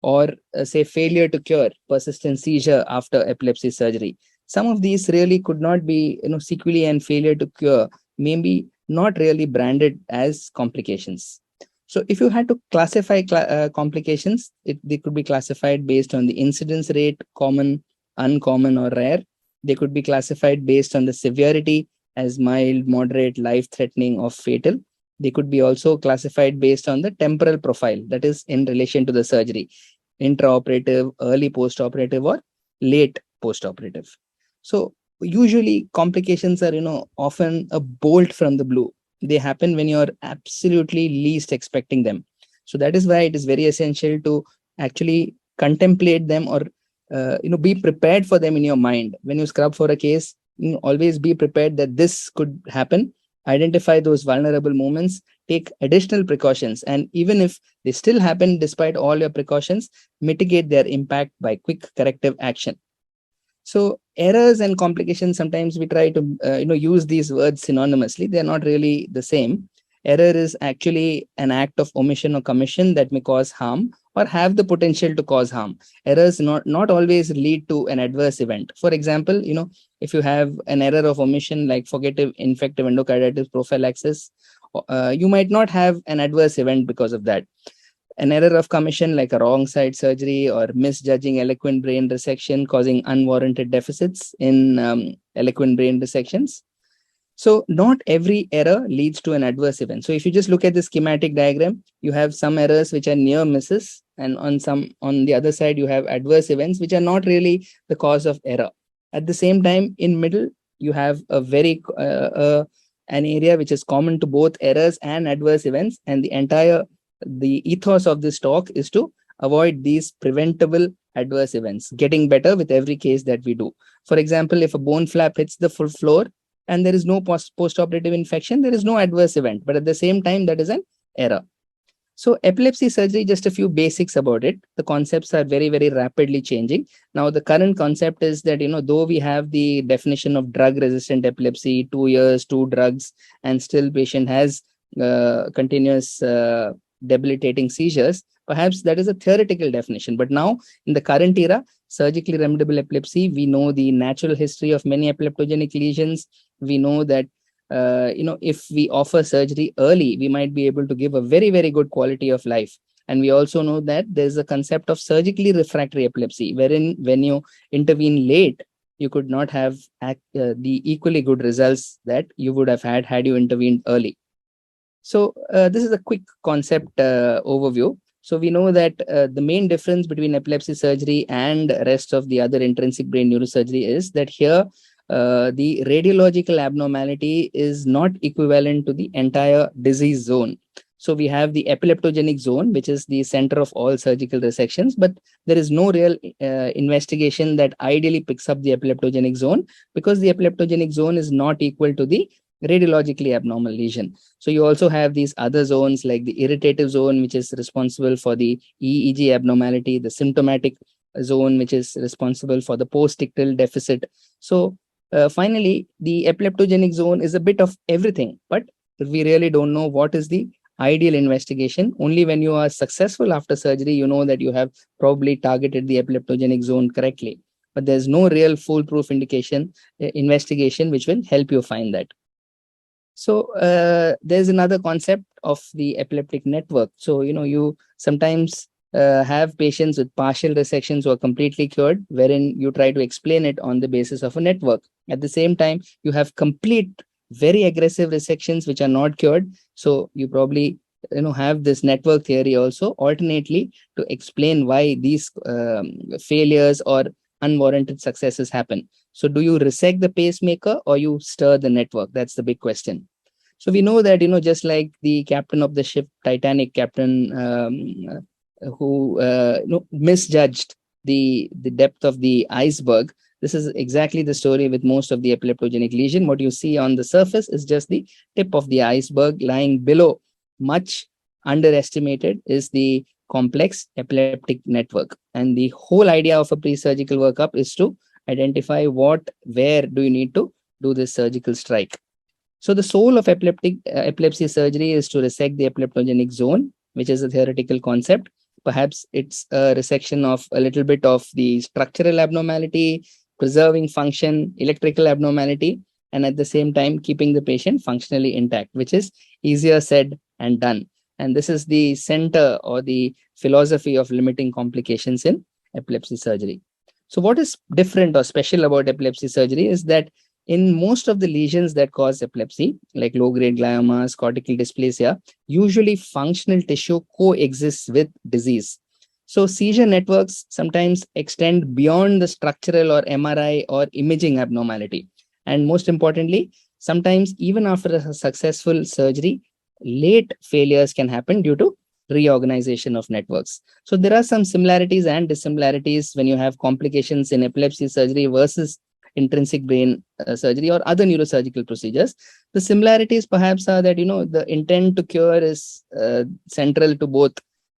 or say failure to cure, persistent seizure after epilepsy surgery. Some of these really could not be, sequelae and failure to cure, maybe not really branded as complications. So if you had to classify complications, they could be classified based on the incidence rate, common, uncommon, or rare. They could be classified based on the severity as mild, moderate, life-threatening, or fatal. They could be also classified based on the temporal profile, that is in relation to the surgery, intraoperative, early postoperative, or late postoperative. So usually complications are, often a bolt from the blue. They happen when you're absolutely least expecting them. So that is why it is very essential to actually contemplate them, or be prepared for them in your mind. When you scrub for a case, always be prepared that this could happen. Identify those vulnerable moments, take additional precautions, and even if they still happen despite all your precautions, mitigate their impact by quick corrective action. So errors and complications, sometimes we try to use these words synonymously. They're not really the same. Error is actually an act of omission or commission that may cause harm or have the potential to cause harm. Errors not always lead to an adverse event. For example, if you have an error of omission like formative infective endocarditis prophylaxis, you might not have an adverse event because of that. An error of commission like a wrong side surgery or misjudging eloquent brain resection causing unwarranted deficits in eloquent brain resections. So not every error leads to an adverse event. So if you just look at the schematic diagram, you have some errors which are near misses, and on the other side, you have adverse events which are not really the cause of error. At the same time, in middle, you have a very an area which is common to both errors and adverse events, and the ethos of this talk is to avoid these preventable adverse events, getting better with every case that we do. For example, if a bone flap hits the full floor and there is no post-operative infection, there is no adverse event. But at the same time, that is an error. So epilepsy surgery, just a few basics about it. The concepts are very, very rapidly changing. Now, the current concept is that, though we have the definition of drug-resistant epilepsy, 2 years, 2 drugs, and still patient has continuous debilitating seizures, perhaps that is a theoretical definition. But now, in the current era, surgically remediable epilepsy, we know the natural history of many epileptogenic lesions. We know that if we offer surgery early, we might be able to give a very, very good quality of life. And we also know that there's a concept of surgically refractory epilepsy, wherein when you intervene late, you could not have the equally good results that you would have had you intervened early. So this is a quick concept overview. So we know that the main difference between epilepsy surgery and rest of the other intrinsic brain neurosurgery is that here the radiological abnormality is not equivalent to the entire disease zone. So we have the epileptogenic zone, which is the center of all surgical resections, but there is no real investigation that ideally picks up the epileptogenic zone, because the epileptogenic zone is not equal to the radiologically abnormal lesion. So you also have these other zones like the irritative zone, which is responsible for the EEG abnormality, the symptomatic zone, which is responsible for the post-ictal deficit. So finally, the epileptogenic zone is a bit of everything, but we really don't know what is the ideal investigation. Only when you are successful after surgery, you know that you have probably targeted the epileptogenic zone correctly. But there's no real foolproof investigation which will help you find that. So there's another concept of the epileptic network. So, you sometimes have patients with partial resections who are completely cured, wherein you try to explain it on the basis of a network. At the same time, you have complete, very aggressive resections which are not cured. So you probably have this network theory also alternately to explain why these failures or unwarranted successes happen. So do you resect the pacemaker or you stir the network? That's the big question. So we know that, just like the captain of the ship, Titanic captain, who misjudged the depth of the iceberg, this is exactly the story with most of the epileptogenic lesion. What you see on the surface is just the tip of the iceberg. Lying below, much underestimated, is the complex epileptic network. And the whole idea of a pre-surgical workup is to identify where do you need to do this surgical strike. So the soul of epilepsy surgery is to resect the epileptogenic zone, which is a theoretical concept. Perhaps it's a resection of a little bit of the structural abnormality, preserving function, electrical abnormality, and at the same time keeping the patient functionally intact, which is easier said and done. And this is the center or the philosophy of limiting complications in epilepsy surgery. So what is different or special about epilepsy surgery is that in most of the lesions that cause epilepsy, like low-grade gliomas, cortical dysplasia, usually functional tissue coexists with disease. So seizure networks sometimes extend beyond the structural or MRI or imaging abnormality. And most importantly, sometimes even after a successful surgery, late failures can happen due to reorganization of networks. So there are some similarities and dissimilarities when you have complications in epilepsy surgery versus intrinsic brain surgery or other neurosurgical procedures. The similarities perhaps are that, the intent to cure is central to both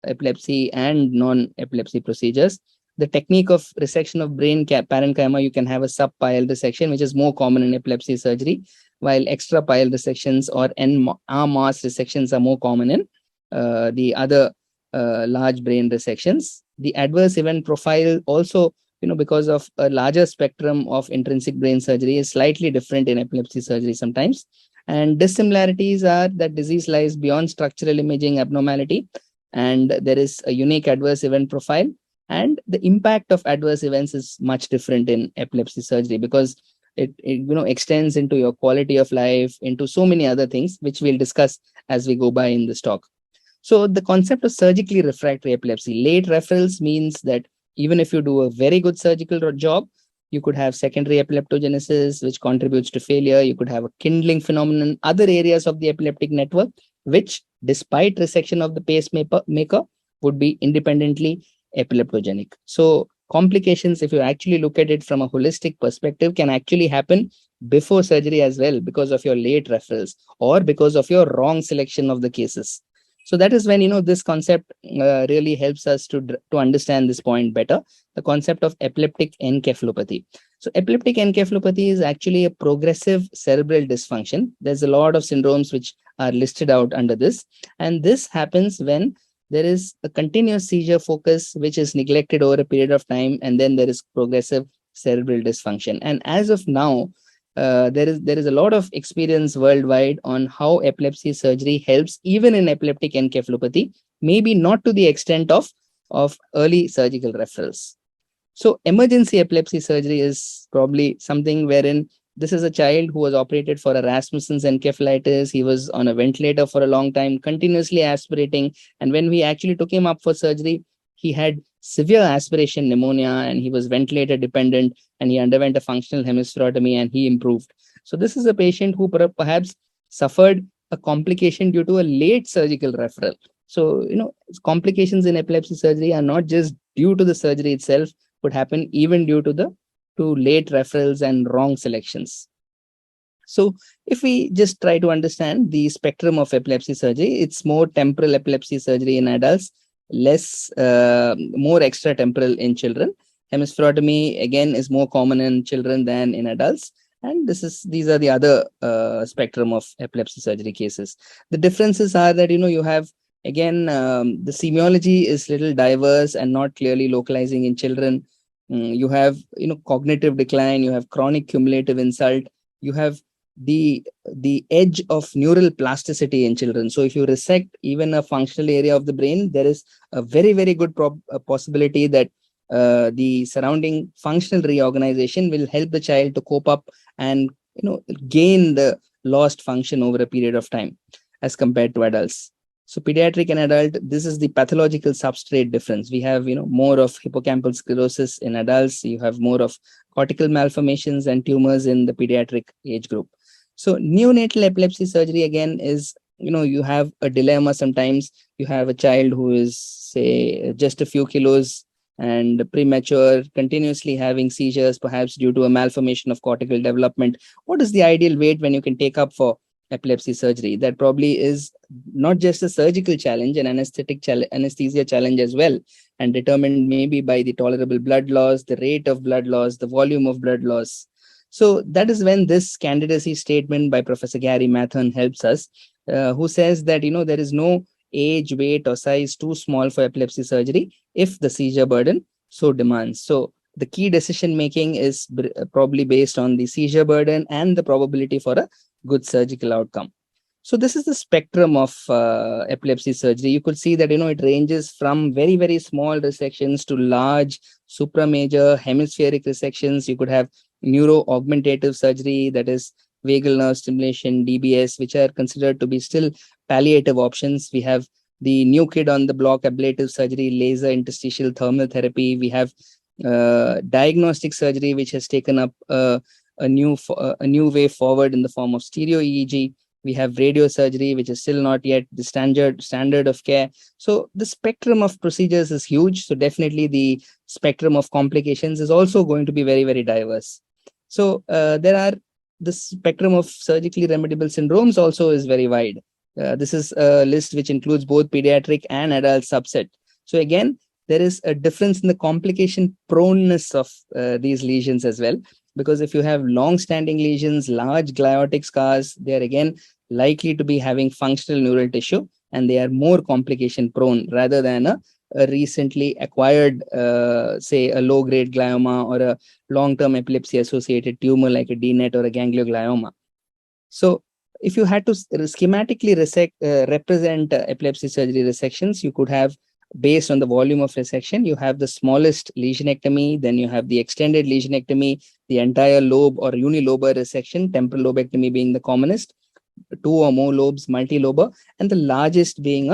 epilepsy and non-epilepsy procedures. The technique of resection of brain parenchyma, you can have a subpile resection, which is more common in epilepsy surgery, while extrapile resections or en-masse resections are more common in the other large brain resections. The adverse event profile also, because of a larger spectrum of intrinsic brain surgery, is slightly different in epilepsy surgery sometimes. And dissimilarities are that disease lies beyond structural imaging abnormality, and there is a unique adverse event profile. And the impact of adverse events is much different in epilepsy surgery because it extends into your quality of life, into so many other things, which we'll discuss as we go by in this talk. So the concept of surgically refractory epilepsy, late referrals means that even if you do a very good surgical job, you could have secondary epileptogenesis, which contributes to failure. You could have a kindling phenomenon, other areas of the epileptic network, which despite resection of the pacemaker would be independently epileptogenic. So complications, if you actually look at it from a holistic perspective, can actually happen before surgery as well because of your late referrals or because of your wrong selection of the cases. So that is when, this concept really helps us to understand this point better, the concept of epileptic encephalopathy. So epileptic encephalopathy is actually a progressive cerebral dysfunction. There's a lot of syndromes which are listed out under this. And this happens when there is a continuous seizure focus, which is neglected over a period of time, and then there is progressive cerebral dysfunction. And as of now, there is a lot of experience worldwide on how epilepsy surgery helps even in epileptic encephalopathy, maybe not to the extent of early surgical referrals. So emergency epilepsy surgery is probably something wherein this is a child who was operated for a Rasmussen's encephalitis. He was on a ventilator for a long time, continuously aspirating. And when we actually took him up for surgery, he had severe aspiration pneumonia and he was ventilator dependent, and he underwent a functional hemispherotomy and he improved. So this is a patient who perhaps suffered a complication due to a late surgical referral. So, complications in epilepsy surgery are not just due to the surgery itself, could happen even due to late referrals and wrong selections. So if we just try to understand the spectrum of epilepsy surgery, it's more temporal epilepsy surgery in adults, more extratemporal in children. Hemispherotomy, again, is more common in children than in adults. And these are the other spectrum of epilepsy surgery cases. The differences are that, you have, again, the semiology is little diverse and not clearly localizing in children. You have, cognitive decline, you have chronic cumulative insult, you have the edge of neural plasticity in children. So if you resect even a functional area of the brain, there is a very, very good possibility that the surrounding functional reorganization will help the child to cope up and, gain the lost function over a period of time as compared to adults. So pediatric and adult, this is the pathological substrate difference. We have, more of hippocampal sclerosis in adults. You have more of cortical malformations and tumors in the pediatric age group. So neonatal epilepsy surgery, again, is, you have a dilemma sometimes. You have a child who is, say, just a few kilos and premature, continuously having seizures, perhaps due to a malformation of cortical development. What is the ideal weight when you can take up for epilepsy surgery? That probably is not just a surgical challenge, an anesthesia challenge as well, and determined maybe by the tolerable blood loss, the rate of blood loss, the volume of blood loss. So that is when this candidacy statement by Professor Gary Mathern helps us, who says that, there is no age, weight, or size too small for epilepsy surgery if the seizure burden so demands. So the key decision making is probably based on the seizure burden and the probability for a good surgical outcome. So this is the spectrum of epilepsy surgery. You could see that, it ranges from very, very small resections to large supramajor hemispheric resections. You could have neuro-augmentative surgery, that is vagal nerve stimulation, DBS, which are considered to be still palliative options. We have the new kid on the block ablative surgery, laser interstitial thermal therapy. We have diagnostic surgery, which has taken up a new way forward in the form of stereo EEG. We have radiosurgery, which is still not yet the standard of care. So the spectrum of procedures is huge. So definitely the spectrum of complications is also going to be very, very diverse. So there are the spectrum of surgically remediable syndromes also is very wide. This is a list which includes both pediatric and adult subset. So again, there is a difference in the complication proneness of these lesions as well. Because if you have long-standing lesions, large gliotic scars, they are again likely to be having functional neural tissue, and they are more complication prone rather than a recently acquired, say, a low-grade glioma or a long-term epilepsy-associated tumor like a DNET or a ganglioglioma. So if you had to schematically represent epilepsy surgery resections, you could have, based on the volume of resection, you have the smallest lesionectomy, then you have the extended lesionectomy, the entire lobe or unilobar resection, temporal lobectomy being the commonest, 2 or more lobes, multilobar, and the largest being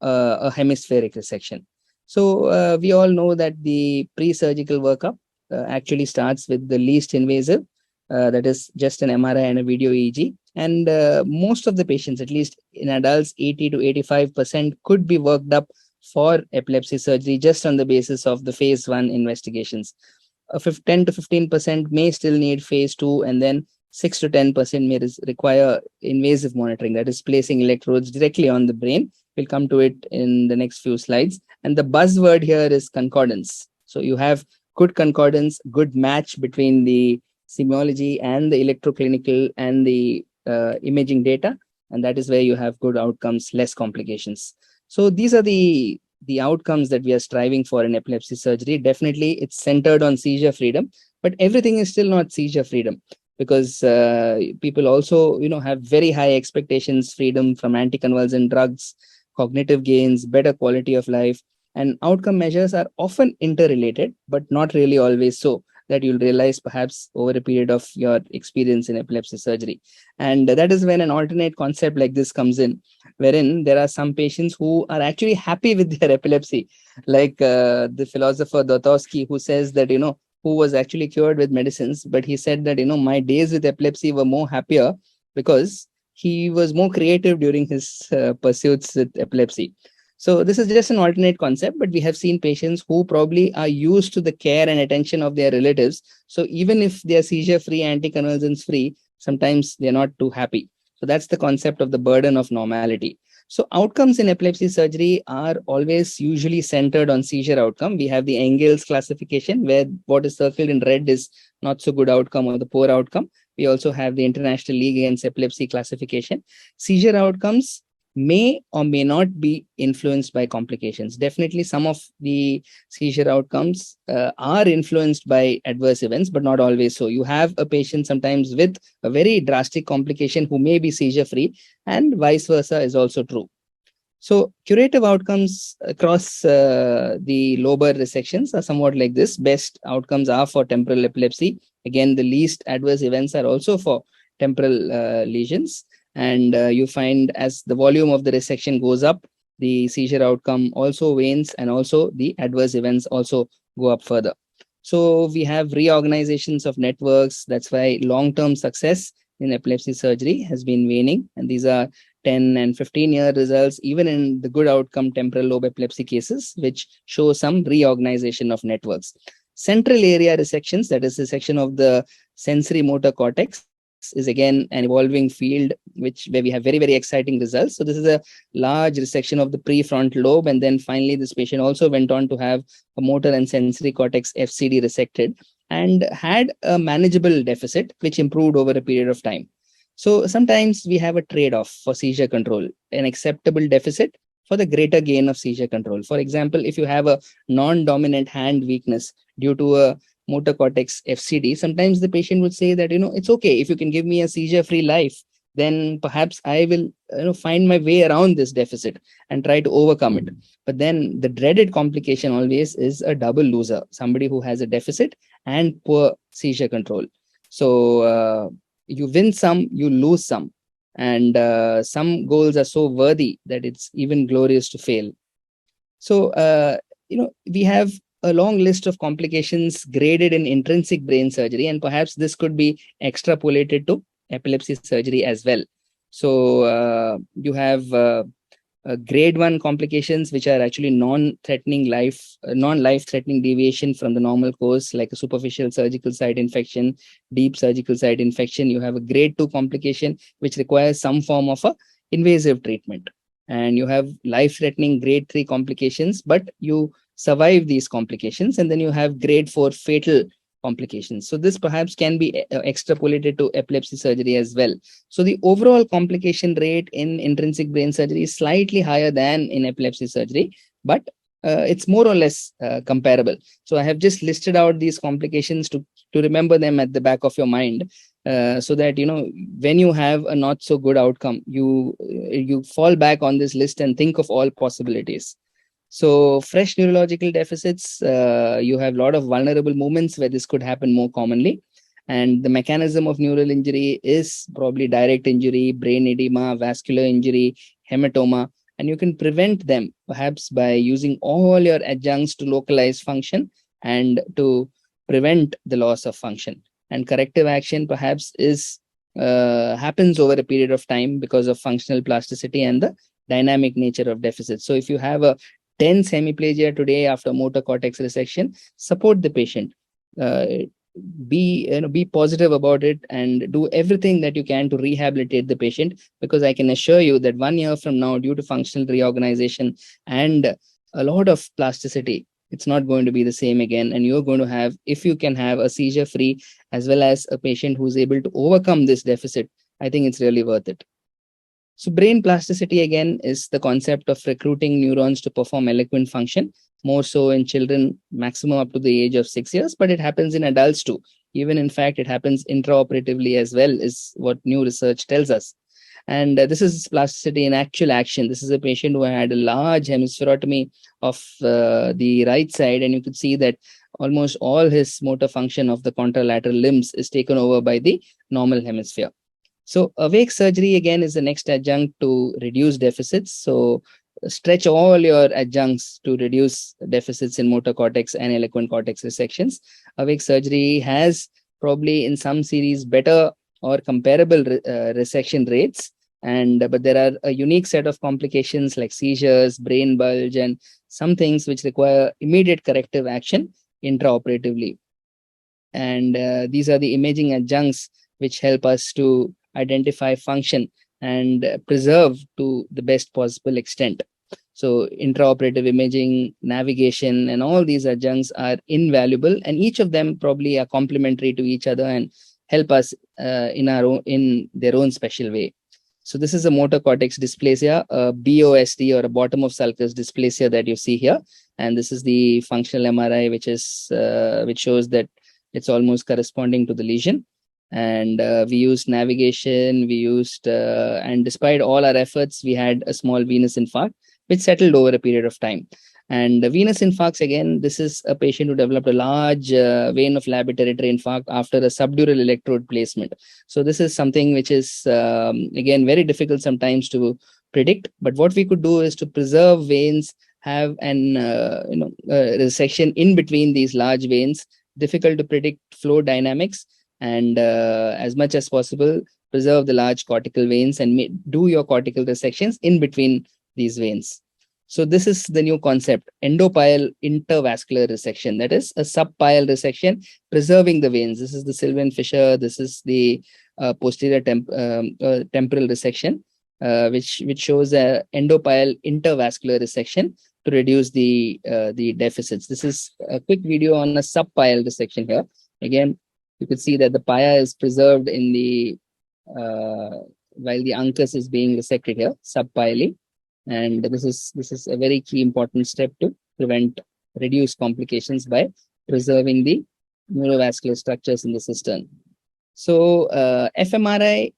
a hemispheric resection. So we all know that the pre-surgical workup actually starts with the least invasive, that is just an MRI and a video EEG. And most of the patients, at least in adults, 80 to 85% could be worked up for epilepsy surgery just on the basis of the phase 1 investigations. 10 to 15% may still need phase 2, and then 6 to 10% may require invasive monitoring, that is placing electrodes directly on the brain. We'll come to it in the next few slides. And the buzzword here is concordance. So you have good concordance, good match between the semiology and the electroclinical and the imaging data. And that is where you have good outcomes, less complications. So these are the outcomes that we are striving for in epilepsy surgery. Definitely, it's centered on seizure freedom, but everything is still not seizure freedom, because people also, have very high expectations, freedom from anticonvulsant drugs, cognitive gains, better quality of life, and outcome measures are often interrelated, but not really always so, that you'll realize perhaps over a period of your experience in epilepsy surgery. And that is when an alternate concept like this comes in, wherein there are some patients who are actually happy with their epilepsy, like the philosopher Dotowski, who says that, who was actually cured with medicines, but he said that, my days with epilepsy were more happier because he was more creative during his pursuits with epilepsy. So this is just an alternate concept, but we have seen patients who probably are used to the care and attention of their relatives. So even if they are seizure-free, anticonvulsants-free, sometimes they're not too happy. So that's the concept of the burden of normality. So outcomes in epilepsy surgery are always usually centered on seizure outcome. We have the Engel's classification, where what is circled in red is not so good outcome or the poor outcome. We also have the International League Against Epilepsy classification. Seizure outcomes may or may not be influenced by complications. Definitely some of the seizure outcomes are influenced by adverse events, but not always so. You have a patient sometimes with a very drastic complication who may be seizure-free, and vice versa is also true. So curative outcomes across the lobar resections are somewhat like this. Best outcomes are for temporal epilepsy. Again, the least adverse events are also for temporal lesions. And you find as the volume of the resection goes up, the seizure outcome also wanes, and also the adverse events also go up further. So we have reorganizations of networks. That's why long-term success in epilepsy surgery has been waning. And these are 10 and 15-year results, even in the good outcome temporal lobe epilepsy cases, which show some reorganization of networks. Central area resections, that is the section of the sensory motor cortex, is again an evolving field where we have very, very exciting results. So this is a large resection of the prefrontal lobe, and then finally this patient also went on to have a motor and sensory cortex FCD resected and had a manageable deficit which improved over a period of time. So sometimes we have a trade-off for seizure control, an acceptable deficit for the greater gain of seizure control. For example, if you have a non-dominant hand weakness due to a motor cortex FCD, sometimes the patient would say that, it's okay, if you can give me a seizure-free life, then perhaps I will find my way around this deficit and try to overcome it. But then the dreaded complication always is a double loser, somebody who has a deficit and poor seizure control. So you win some, you lose some. And some goals are so worthy that it's even glorious to fail. So, we have a long list of complications graded in intrinsic brain surgery, and perhaps this could be extrapolated to epilepsy surgery as well. So you have grade 1 complications, which are actually non-life threatening deviation from the normal course, like a superficial surgical site infection, deep surgical site infection. You have a grade 2 complication, which requires some form of a invasive treatment. And you have life threatening grade 3 complications, but you survive these complications. And then you have grade 4 fatal complications. So this perhaps can be extrapolated to epilepsy surgery as well. So the overall complication rate in intrinsic brain surgery is slightly higher than in epilepsy surgery, but it's more or less comparable. So I have just listed out these complications to remember them at the back of your mind, so that, you know, when you have a not so good outcome, you fall back on this list and think of all possibilities. So fresh neurological deficits, you have a lot of vulnerable moments where this could happen more commonly. And the mechanism of neural injury is probably direct injury, brain edema, vascular injury, hematoma, and you can prevent them perhaps by using all your adjuncts to localize function and to prevent the loss of function. And corrective action perhaps is happens over a period of time because of functional plasticity and the dynamic nature of deficits. So if you have a dense hemiplegia today after motor cortex resection, support the patient. Be positive about it and do everything that you can to rehabilitate the patient, because I can assure you that 1 year from now, due to functional reorganization and a lot of plasticity, it's not going to be the same again. And you're going to have, if you can have a seizure free as well as a patient who's able to overcome this deficit, I think it's really worth it. So brain plasticity, again, is the concept of recruiting neurons to perform eloquent function, more so in children, maximum up to the age of 6 years, but it happens in adults too. Even in fact, it happens intraoperatively as well, is what new research tells us. And this is plasticity in actual action. This is a patient who had a large hemispherotomy of the right side, and you could see that almost all his motor function of the contralateral limbs is taken over by the normal hemisphere. So awake surgery, again, is the next adjunct to reduce deficits. So stretch all your adjuncts to reduce deficits in motor cortex and eloquent cortex resections. Awake surgery has probably in some series better or comparable resection rates. But there are a unique set of complications like seizures, brain bulge, and some things which require immediate corrective action intraoperatively. And these are the imaging adjuncts which help us to identify function and preserve to the best possible extent. So intraoperative imaging, navigation, and all these adjuncts are invaluable, and each of them probably are complementary to each other and help us in their own special way. So this is a motor cortex dysplasia, a BOSD, or a bottom of sulcus dysplasia, that you see here. And this is the functional MRI, which shows that it's almost corresponding to the lesion. And we used navigation, and despite all our efforts, we had a small venous infarct, which settled over a period of time. And the venous infarcts, again, this is a patient who developed a large vein of laboratory infarct after a subdural electrode placement. So this is something which is, again, very difficult sometimes to predict. But what we could do is to preserve veins, have an resection in between these large veins, difficult to predict flow dynamics, and as much as possible, preserve the large cortical veins and do your cortical resections in between these veins. So this is the new concept, endopile intervascular resection. That is a subpile resection, preserving the veins. This is the Sylvan Fisher. This is the posterior temporal resection, which shows a endopile intervascular resection to reduce the deficits. This is a quick video on a subpile resection here. Again, you could see that the pia is preserved in the while the uncus is being resected here, subpilely. And this is a very key important step to reduce complications by preserving the neurovascular structures in the cistern. So fMRI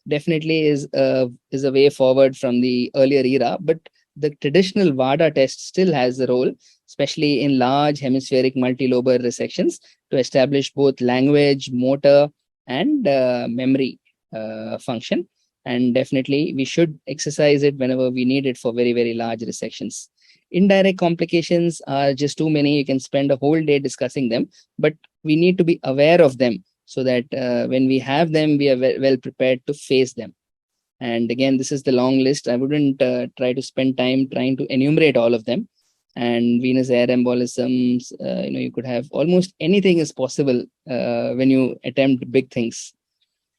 definitely is a way forward from the earlier era, but the traditional VADA test still has a role, especially in large hemispheric multilobar resections, to establish both language, motor, and memory function. And definitely we should exercise it whenever we need it for very, very large resections. Indirect complications are just too many. You can spend a whole day discussing them, but we need to be aware of them so that when we have them, we are well prepared to face them. And again, this is the long list. I wouldn't try to spend time trying to enumerate all of them. And venous air embolisms, you could have almost anything is possible when you attempt big things.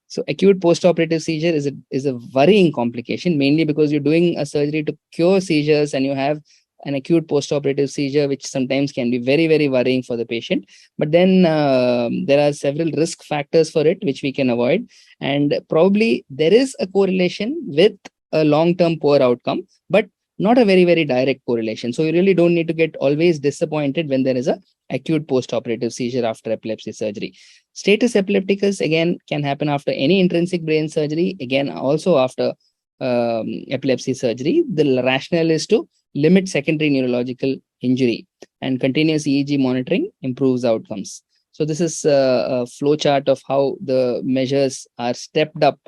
So acute postoperative seizure is a worrying complication, mainly because you're doing a surgery to cure seizures and you have an acute postoperative seizure, which sometimes can be very, very worrying for the patient. But then there are several risk factors for it, which we can avoid. And probably there is a correlation with a long-term poor outcome, but not a very, very direct correlation. So you really don't need to get always disappointed when there is a acute postoperative seizure after epilepsy surgery. Status epilepticus, again, can happen after any intrinsic brain surgery, again, also after epilepsy surgery. The rationale is to limit secondary neurological injury, and continuous EEG monitoring improves outcomes. So this is a flow chart of how the measures are stepped up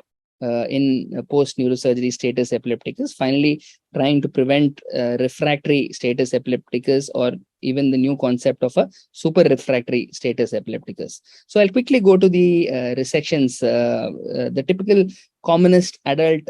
in post-neurosurgery status epilepticus, finally trying to prevent refractory status epilepticus, or even the new concept of a super refractory status epilepticus. So I'll quickly go to the resections. The typical commonest adult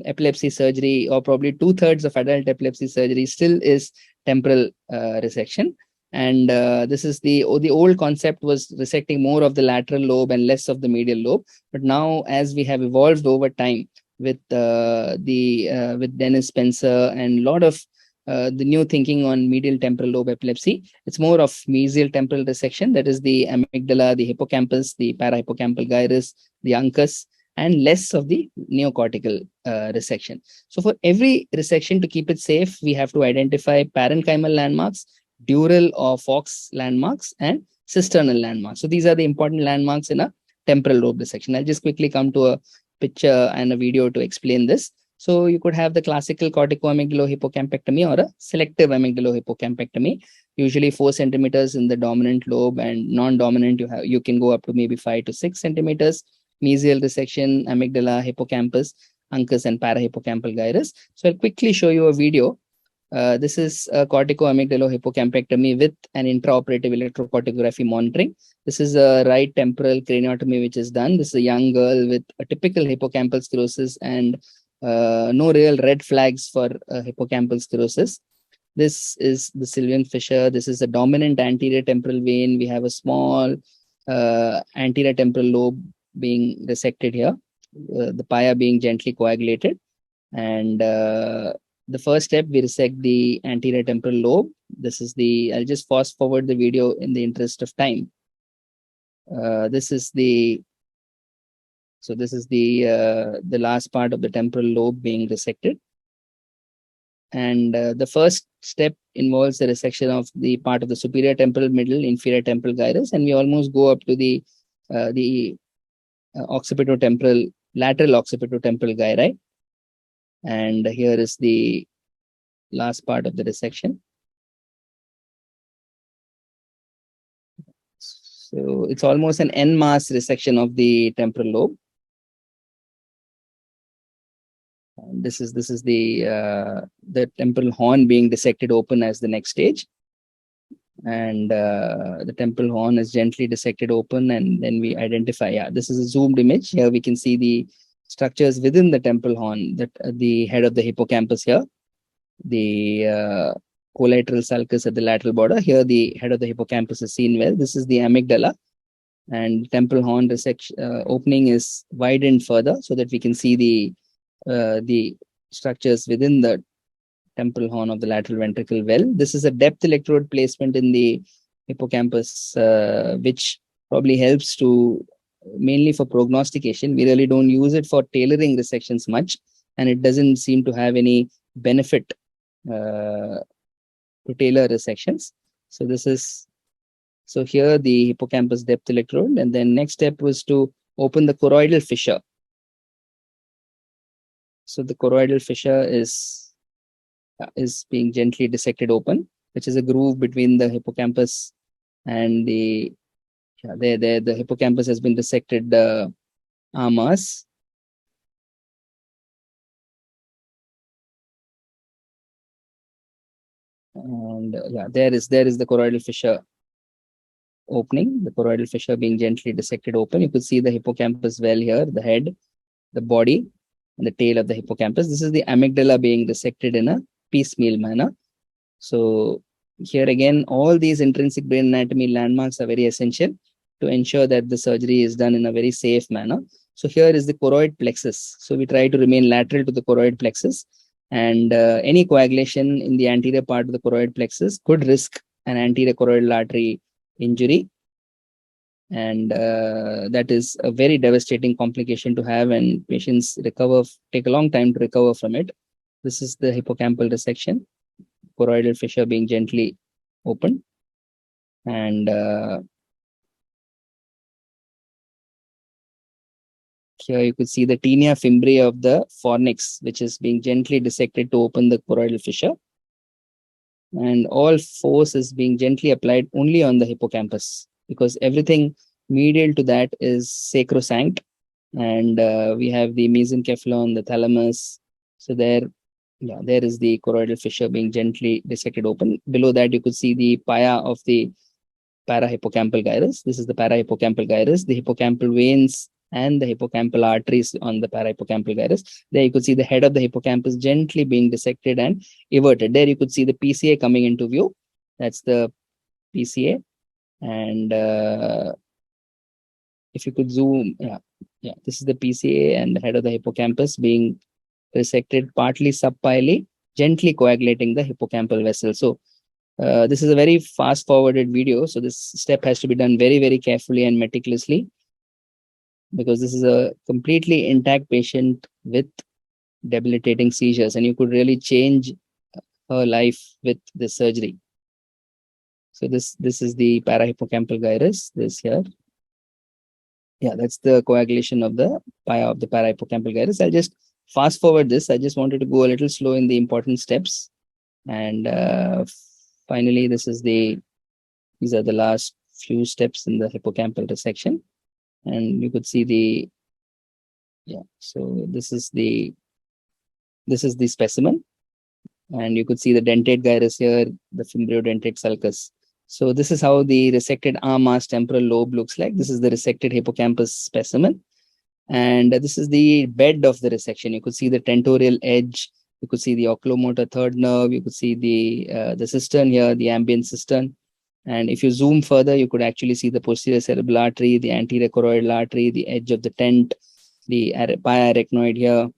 epilepsy surgery, or probably 2/3 of adult epilepsy surgery, still is temporal resection. And this is the old concept was resecting more of the lateral lobe and less of the medial lobe. But now, as we have evolved over time with with Dennis Spencer and a lot of the new thinking on medial temporal lobe epilepsy, it's more of mesial temporal resection. That is the amygdala, the hippocampus, the parahippocampal gyrus, the uncus, and less of the neocortical resection. So for every resection, to keep it safe, we have to identify parenchymal landmarks, dural or Fox landmarks, and cisternal landmarks. So these are the important landmarks in a temporal lobe dissection. I'll just quickly come to a picture and a video to explain this. So you could have the classical corticoamygdalohippocampectomy or a selective amygdalohippocampectomy, usually 4 centimeters in the dominant lobe, and non-dominant you can go up to maybe 5 to 6 centimeters. Mesial resection, amygdala, hippocampus, uncus, and parahippocampal gyrus. So I'll quickly show you a video. This is a corticoamygdalohippocampectomy with an intraoperative electrocorticography monitoring. This is a right temporal craniotomy which is done. This is a young girl with a typical hippocampal sclerosis and no real red flags for hippocampal sclerosis. This is the Sylvian fissure. This is a dominant anterior temporal vein. We have a small anterior temporal lobe being resected here, the pia being gently coagulated. And the first step, we resect the anterior temporal lobe. This is I'll just fast forward the video in the interest of time. This is the last part of the temporal lobe being resected. And the first step involves the resection of the part of the superior temporal middle, inferior temporal gyrus, and we almost go up to the lateral occipitotemporal gyri. And here is the last part of the resection. So it's almost an en masse resection of the temporal lobe. And this is the temporal horn being dissected open as the next stage. And the temporal horn is gently dissected open, and then we identify, this is a zoomed image. Here we can see the structures within the temporal horn, that the head of the hippocampus here, the collateral sulcus at the lateral border. Here the head of the hippocampus is seen well. This is the amygdala, and temporal horn resection opening is widened further so that we can see the structures within the temporal horn of the lateral ventricle well. This is a depth electrode placement in the hippocampus, which probably helps to mainly for prognostication. We really don't use it for tailoring resections much, and it doesn't seem to have any benefit to tailor resections. So here the hippocampus depth electrode, and then next step was to open the choroidal fissure. So the choroidal fissure is being gently dissected open, which is a groove between the hippocampus and the hippocampus has been dissected en masse. And there is the choroidal fissure opening, the choroidal fissure being gently dissected open. You could see the hippocampus well here, the head, the body, and the tail of the hippocampus. This is the amygdala being resected in a piecemeal manner. So here again, all these intrinsic brain anatomy landmarks are very essential to ensure that the surgery is done in a very safe manner. So here is the choroid plexus. So we try to remain lateral to the choroid plexus, and any coagulation in the anterior part of the choroid plexus could risk an anterior choroidal artery injury. And that is a very devastating complication to have, and patients take a long time to recover from it. This is the hippocampal resection, choroidal fissure being gently opened. And here you could see the tinea fimbriae of the fornix, which is being gently dissected to open the choroidal fissure. And all force is being gently applied only on the hippocampus, because everything medial to that is sacrosanct. And we have the mesencephalon, the thalamus. So there is the choroidal fissure being gently dissected open. Below that, you could see the pia of the parahippocampal gyrus. This is the parahippocampal gyrus, the hippocampal veins and the hippocampal arteries on the parahippocampal gyrus. There you could see the head of the hippocampus gently being dissected and everted. There you could see the PCA coming into view. That's the PCA. And if you could zoom, this is the PCA and the head of the hippocampus being resected partly subpilely, gently coagulating the hippocampal vessel. So this is a very fast forwarded video. So this step has to be done very, very carefully and meticulously, because this is a completely intact patient with debilitating seizures, and you could really change her life with this surgery. So this is the parahippocampal gyrus, this here. Yeah, that's the coagulation of the pia of the parahippocampal gyrus. I'll just fast forward this. I just wanted to go a little slow in the important steps. And finally, these are the last few steps in the hippocampal resection. And you could see so this is the specimen. And you could see the dentate gyrus here, the fimbrio-dentate sulcus. So this is how the resected arm mass temporal lobe looks like. This is the resected hippocampus specimen. And this is the bed of the resection. You could see the tentorial edge. You could see the oculomotor third nerve. You could see the cistern here, the ambient cistern. And if you zoom further, you could actually see the posterior cerebral artery, the anterior choroidal artery, the edge of the tent, the pia arachnoid here.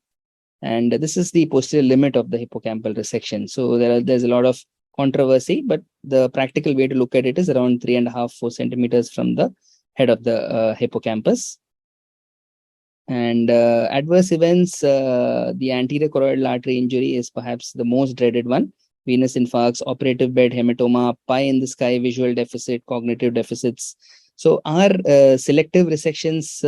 And this is the posterior limit of the hippocampal resection. So there's a lot of controversy, but the practical way to look at it is around 3.5-4 centimeters from the head of the hippocampus. And adverse events, the anterior choroidal artery injury is perhaps the most dreaded one. Venous infarcts, operative bed hematoma, pie in the sky, visual deficit, cognitive deficits. So are selective resections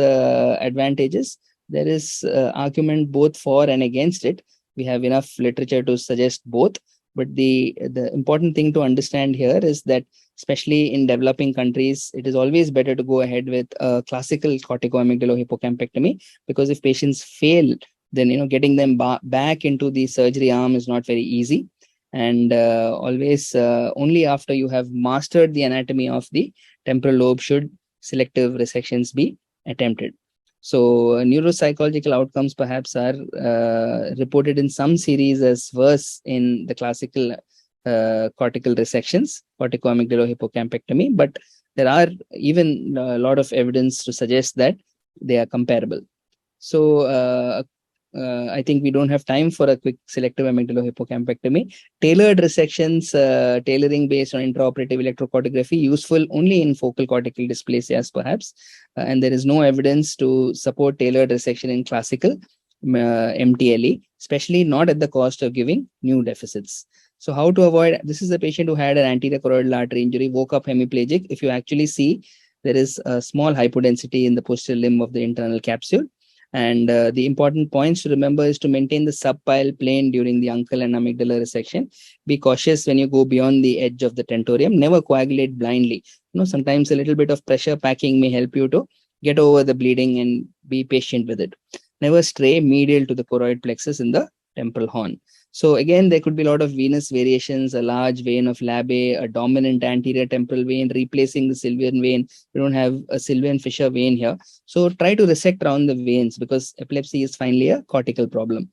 advantages? There is argument both for and against it. We have enough literature to suggest both. But the important thing to understand here is that, especially in developing countries, it is always better to go ahead with a classical corticoamygdalohippocampectomy, because if patients fail, then getting them back into the surgery arm is not very easy. And always only after you have mastered the anatomy of the temporal lobe should selective resections be attempted. So neuropsychological outcomes perhaps are reported in some series as worse in the classical cortical resections, corticoamygdalohippocampectomy, but there are even a lot of evidence to suggest that they are comparable. So I think we don't have time for a quick selective amygdalohippocampectomy. Tailored resections, tailoring based on intraoperative electrocardiography, useful only in focal cortical dysplasias perhaps, and there is no evidence to support tailored resection in classical MTLE, especially not at the cost of giving new deficits. So how to avoid, this is a patient who had an anterior choroidal artery injury, woke up hemiplegic. If you actually see, there is a small hypodensity in the posterior limb of the internal capsule. And the important points to remember is to maintain the subpile plane during the uncal and amygdala resection. Be cautious when you go beyond the edge of the tentorium. Never coagulate blindly. Sometimes a little bit of pressure packing may help you to get over the bleeding and be patient with it. Never stray medial to the choroid plexus in the temporal horn. So again, there could be a lot of venous variations, a large vein of Labbé, a dominant anterior temporal vein replacing the Sylvian vein. We don't have a Sylvian fissure vein here. So try to resect around the veins because epilepsy is finally a cortical problem.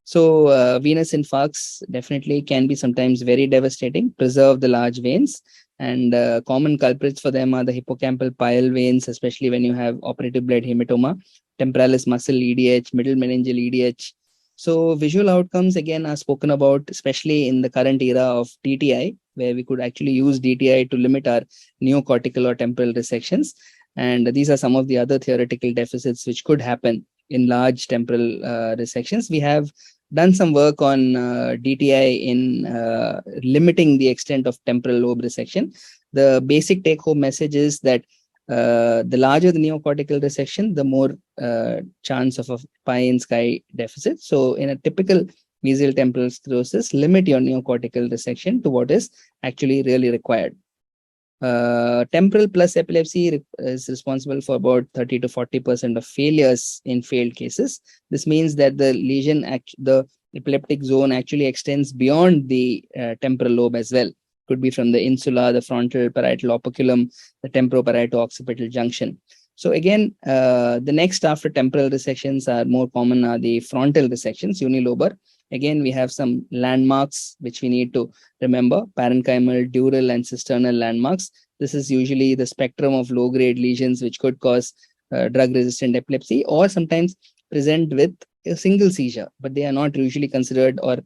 So venous infarcts definitely can be sometimes very devastating. Preserve the large veins. And common culprits for them are the hippocampal pile veins, especially when you have operative blade hematoma, temporalis muscle EDH, middle meningeal EDH. So visual outcomes again are spoken about, especially in the current era of TTI, where we could actually use DTI to limit our neocortical or temporal resections. And these are some of the other theoretical deficits which could happen in large temporal resections. We have done some work on DTI in limiting the extent of temporal lobe resection. The basic take-home message is that the larger the neocortical resection, the more chance of a pie in sky deficit. So in a typical mesial temporal sclerosis, limit your neocortical resection to what is actually really required. Temporal plus epilepsy is responsible for about 30 to 40% of failures in failed cases. This means that the lesion, the epileptic zone actually extends beyond the temporal lobe as well. Could be from the insula, the frontal parietal operculum, the temporoparieto-occipital junction. So again, the next after temporal resections are more common are the frontal resections, unilobar. Again, we have some landmarks which we need to remember: parenchymal, dural, and cisternal landmarks. This is usually the spectrum of low-grade lesions which could cause drug-resistant epilepsy, or sometimes present with a single seizure, but they are not usually considered or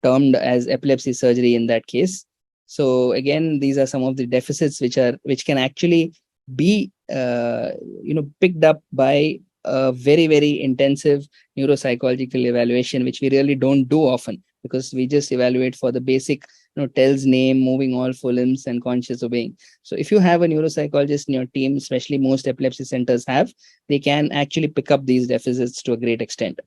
termed as epilepsy surgery in that case. So again, these are some of the deficits which can actually be picked up by a very, very intensive neuropsychological evaluation, which we really don't do often because we just evaluate for the basic, tells name, moving all full limbs, and conscious obeying. So if you have a neuropsychologist in your team, especially most epilepsy centers have, they can actually pick up these deficits to a great extent.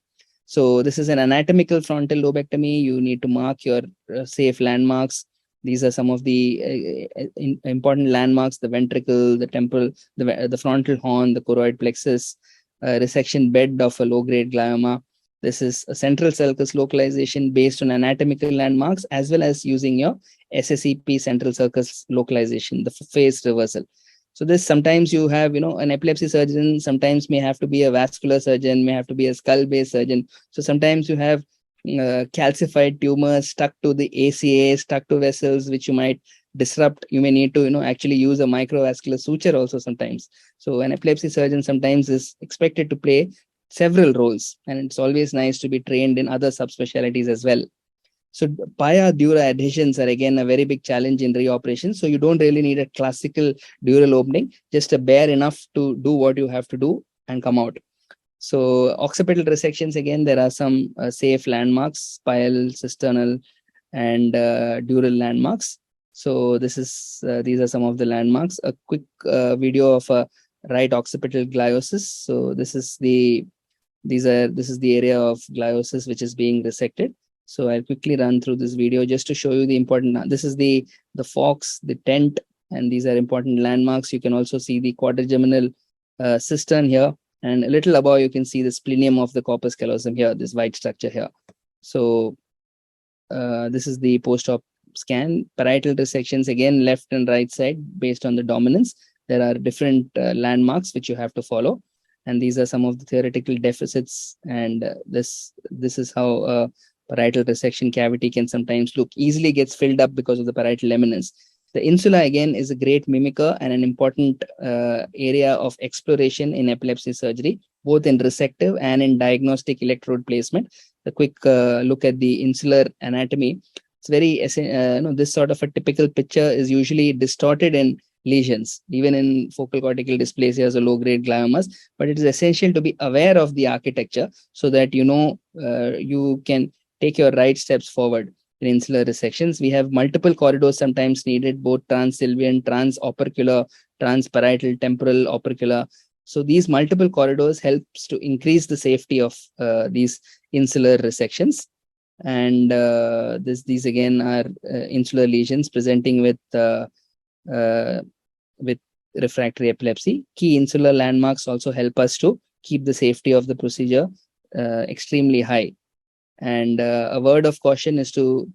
So this is an anatomical frontal lobectomy. You need to mark your safe landmarks. These are some of the important landmarks: the ventricle, the temple, the frontal horn, the choroid plexus, resection bed of a low-grade glioma. This is a central sulcus localization based on anatomical landmarks, as well as using your SSEP central sulcus localization, the phase reversal. So this sometimes you have, an epilepsy surgeon sometimes may have to be a vascular surgeon, may have to be a skull-based surgeon. So sometimes you have calcified tumors stuck to the ACA, stuck to vessels, which you might disrupt. You may need to, actually use a microvascular suture also sometimes. So an epilepsy surgeon sometimes is expected to play several roles, and it's always nice to be trained in other subspecialties as well. So pia dura adhesions are again a very big challenge in reoperation. So you don't really need a classical dural opening, just a bare enough to do what you have to do and come out. So occipital resections, again, there are some safe landmarks: pile, cisternal, and dural landmarks. So this is these are some of the landmarks. A quick video of a right occipital gliosis. So this is the area of gliosis which is being resected. So I'll quickly run through this video just to show you the important. This is the fox, the tent, and these are important landmarks. You can also see the quadrigeminal cistern here. And a little above, you can see the splenium of the corpus callosum here, this white structure here. So this is the post-op scan. Parietal resections, again, left and right side based on the dominance. There are different landmarks which you have to follow. And these are some of the theoretical deficits. And this is how a parietal resection cavity can sometimes look. Easily gets filled up because of the parietal eminence. The insula, again, is a great mimicker and an important area of exploration in epilepsy surgery, both in resective and in diagnostic electrode placement. A quick look at the insular anatomy. It's very, this sort of a typical picture is usually distorted in lesions, even in focal cortical dysplasias or low-grade gliomas. But it is essential to be aware of the architecture so that you can take your right steps forward. In insular resections, we have multiple corridors sometimes needed, both trans-sylvian, trans-opercular, trans-parietal, temporal, opercular. So these multiple corridors helps to increase the safety of these insular resections. And these again are insular lesions presenting with refractory epilepsy. Key insular landmarks also help us to keep the safety of the procedure extremely high. And a word of caution is to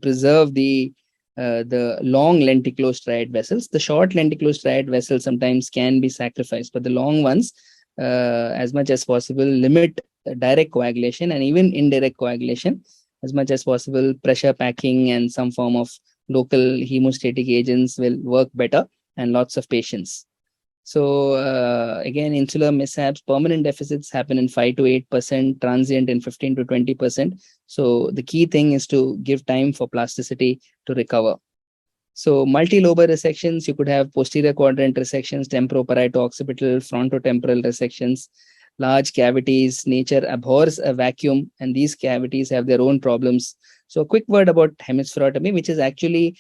preserve the long lenticulostriate vessels. The short lenticulostriate vessels sometimes can be sacrificed, but the long ones, as much as possible, limit direct coagulation and even indirect coagulation. As much as possible, pressure packing and some form of local hemostatic agents will work better, and lots of patience. So again, insular mishaps, permanent deficits happen in 5 to 8%, transient in 15 to 20%. So the key thing is to give time for plasticity to recover. So multilobar resections, you could have posterior quadrant resections, temporoparieto-occipital, frontotemporal resections, large cavities. Nature abhors a vacuum, and these cavities have their own problems. So a quick word about hemispherotomy, which is actually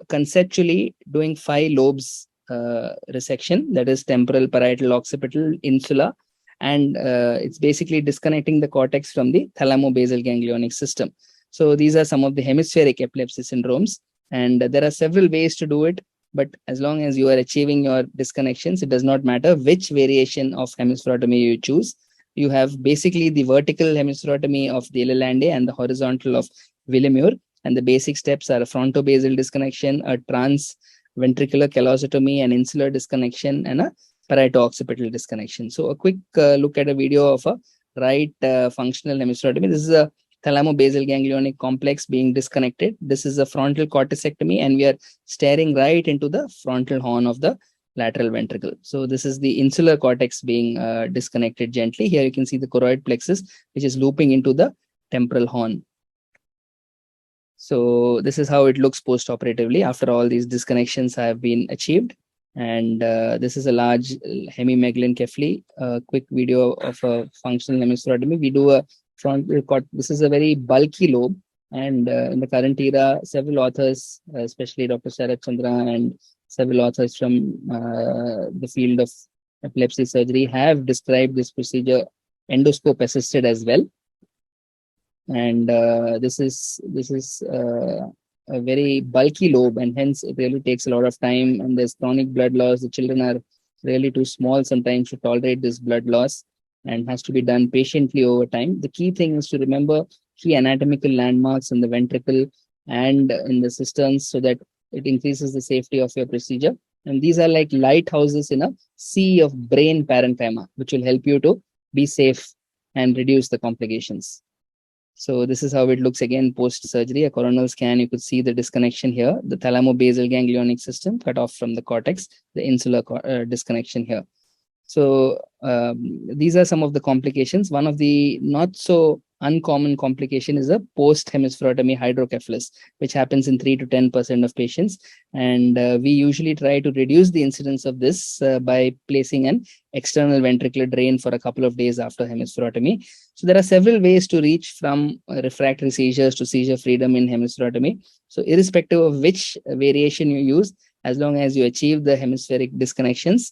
conceptually doing 5 lobes resection, that is temporal, parietal, occipital, insula, and it's basically disconnecting the cortex from the thalamo-basal ganglionic system. So these are some of the hemispheric epilepsy syndromes, and there are several ways to do it, but as long as you are achieving your disconnections, it does not matter which variation of hemispherotomy you choose. You have basically the vertical hemispherotomy of the Lelande and the horizontal of Villemure, and the basic steps are a frontobasal disconnection, a transventricular callosotomy, an insular disconnection, and a parieto-occipital disconnection. So a quick look at a video of a right functional hemispherotomy. This is a thalamo-basal ganglionic complex being disconnected. This is a frontal corticectomy, and we are staring right into the frontal horn of the lateral ventricle. So this is the insular cortex being disconnected gently. Here you can see the choroid plexus, which is looping into the temporal horn. So this is how it looks post-operatively after all these disconnections have been achieved. And this is a large hemimegalencephaly, a quick video of a functional hemispherotomy. We do a frontal cord. This is a very bulky lobe, and in the current era, several authors, especially Dr. Sarath Chandra and several authors from the field of epilepsy surgery, have described this procedure endoscope assisted as well. And this is a very bulky lobe, and hence it really takes a lot of time, and there's chronic blood loss. The children are really too small sometimes to tolerate this blood loss, and has to be done patiently over time. The key thing is to remember key anatomical landmarks in the ventricle and in the cisterns, so that it increases the safety of your procedure. And these are like lighthouses in a sea of brain parenchyma, which will help you to be safe and reduce the complications. So this is how it looks again post-surgery. A coronal scan, you could see the disconnection here, the thalamo-basal ganglionic system cut off from the cortex, the insular disconnection here. So these are some of the complications. One of the not so uncommon complication is a post-hemispherotomy hydrocephalus, which happens in 3 to 10% of patients. And we usually try to reduce the incidence of this by placing an external ventricular drain for a couple of days after hemispherotomy. So there are several ways to reach from refractory seizures to seizure freedom in hemispherotomy. So irrespective of which variation you use, as long as you achieve the hemispheric disconnections,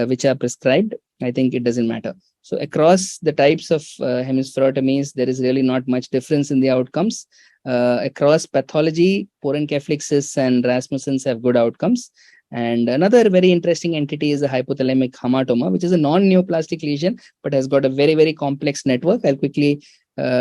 which are prescribed, I think it doesn't matter. So across the types of hemispherotomies, there is really not much difference in the outcomes. Across pathology, porencephalic cysts and Rasmussen's have good outcomes. And another very interesting entity is the hypothalamic hematoma, which is a non-neoplastic lesion, but has got a very, very complex network. I'll quickly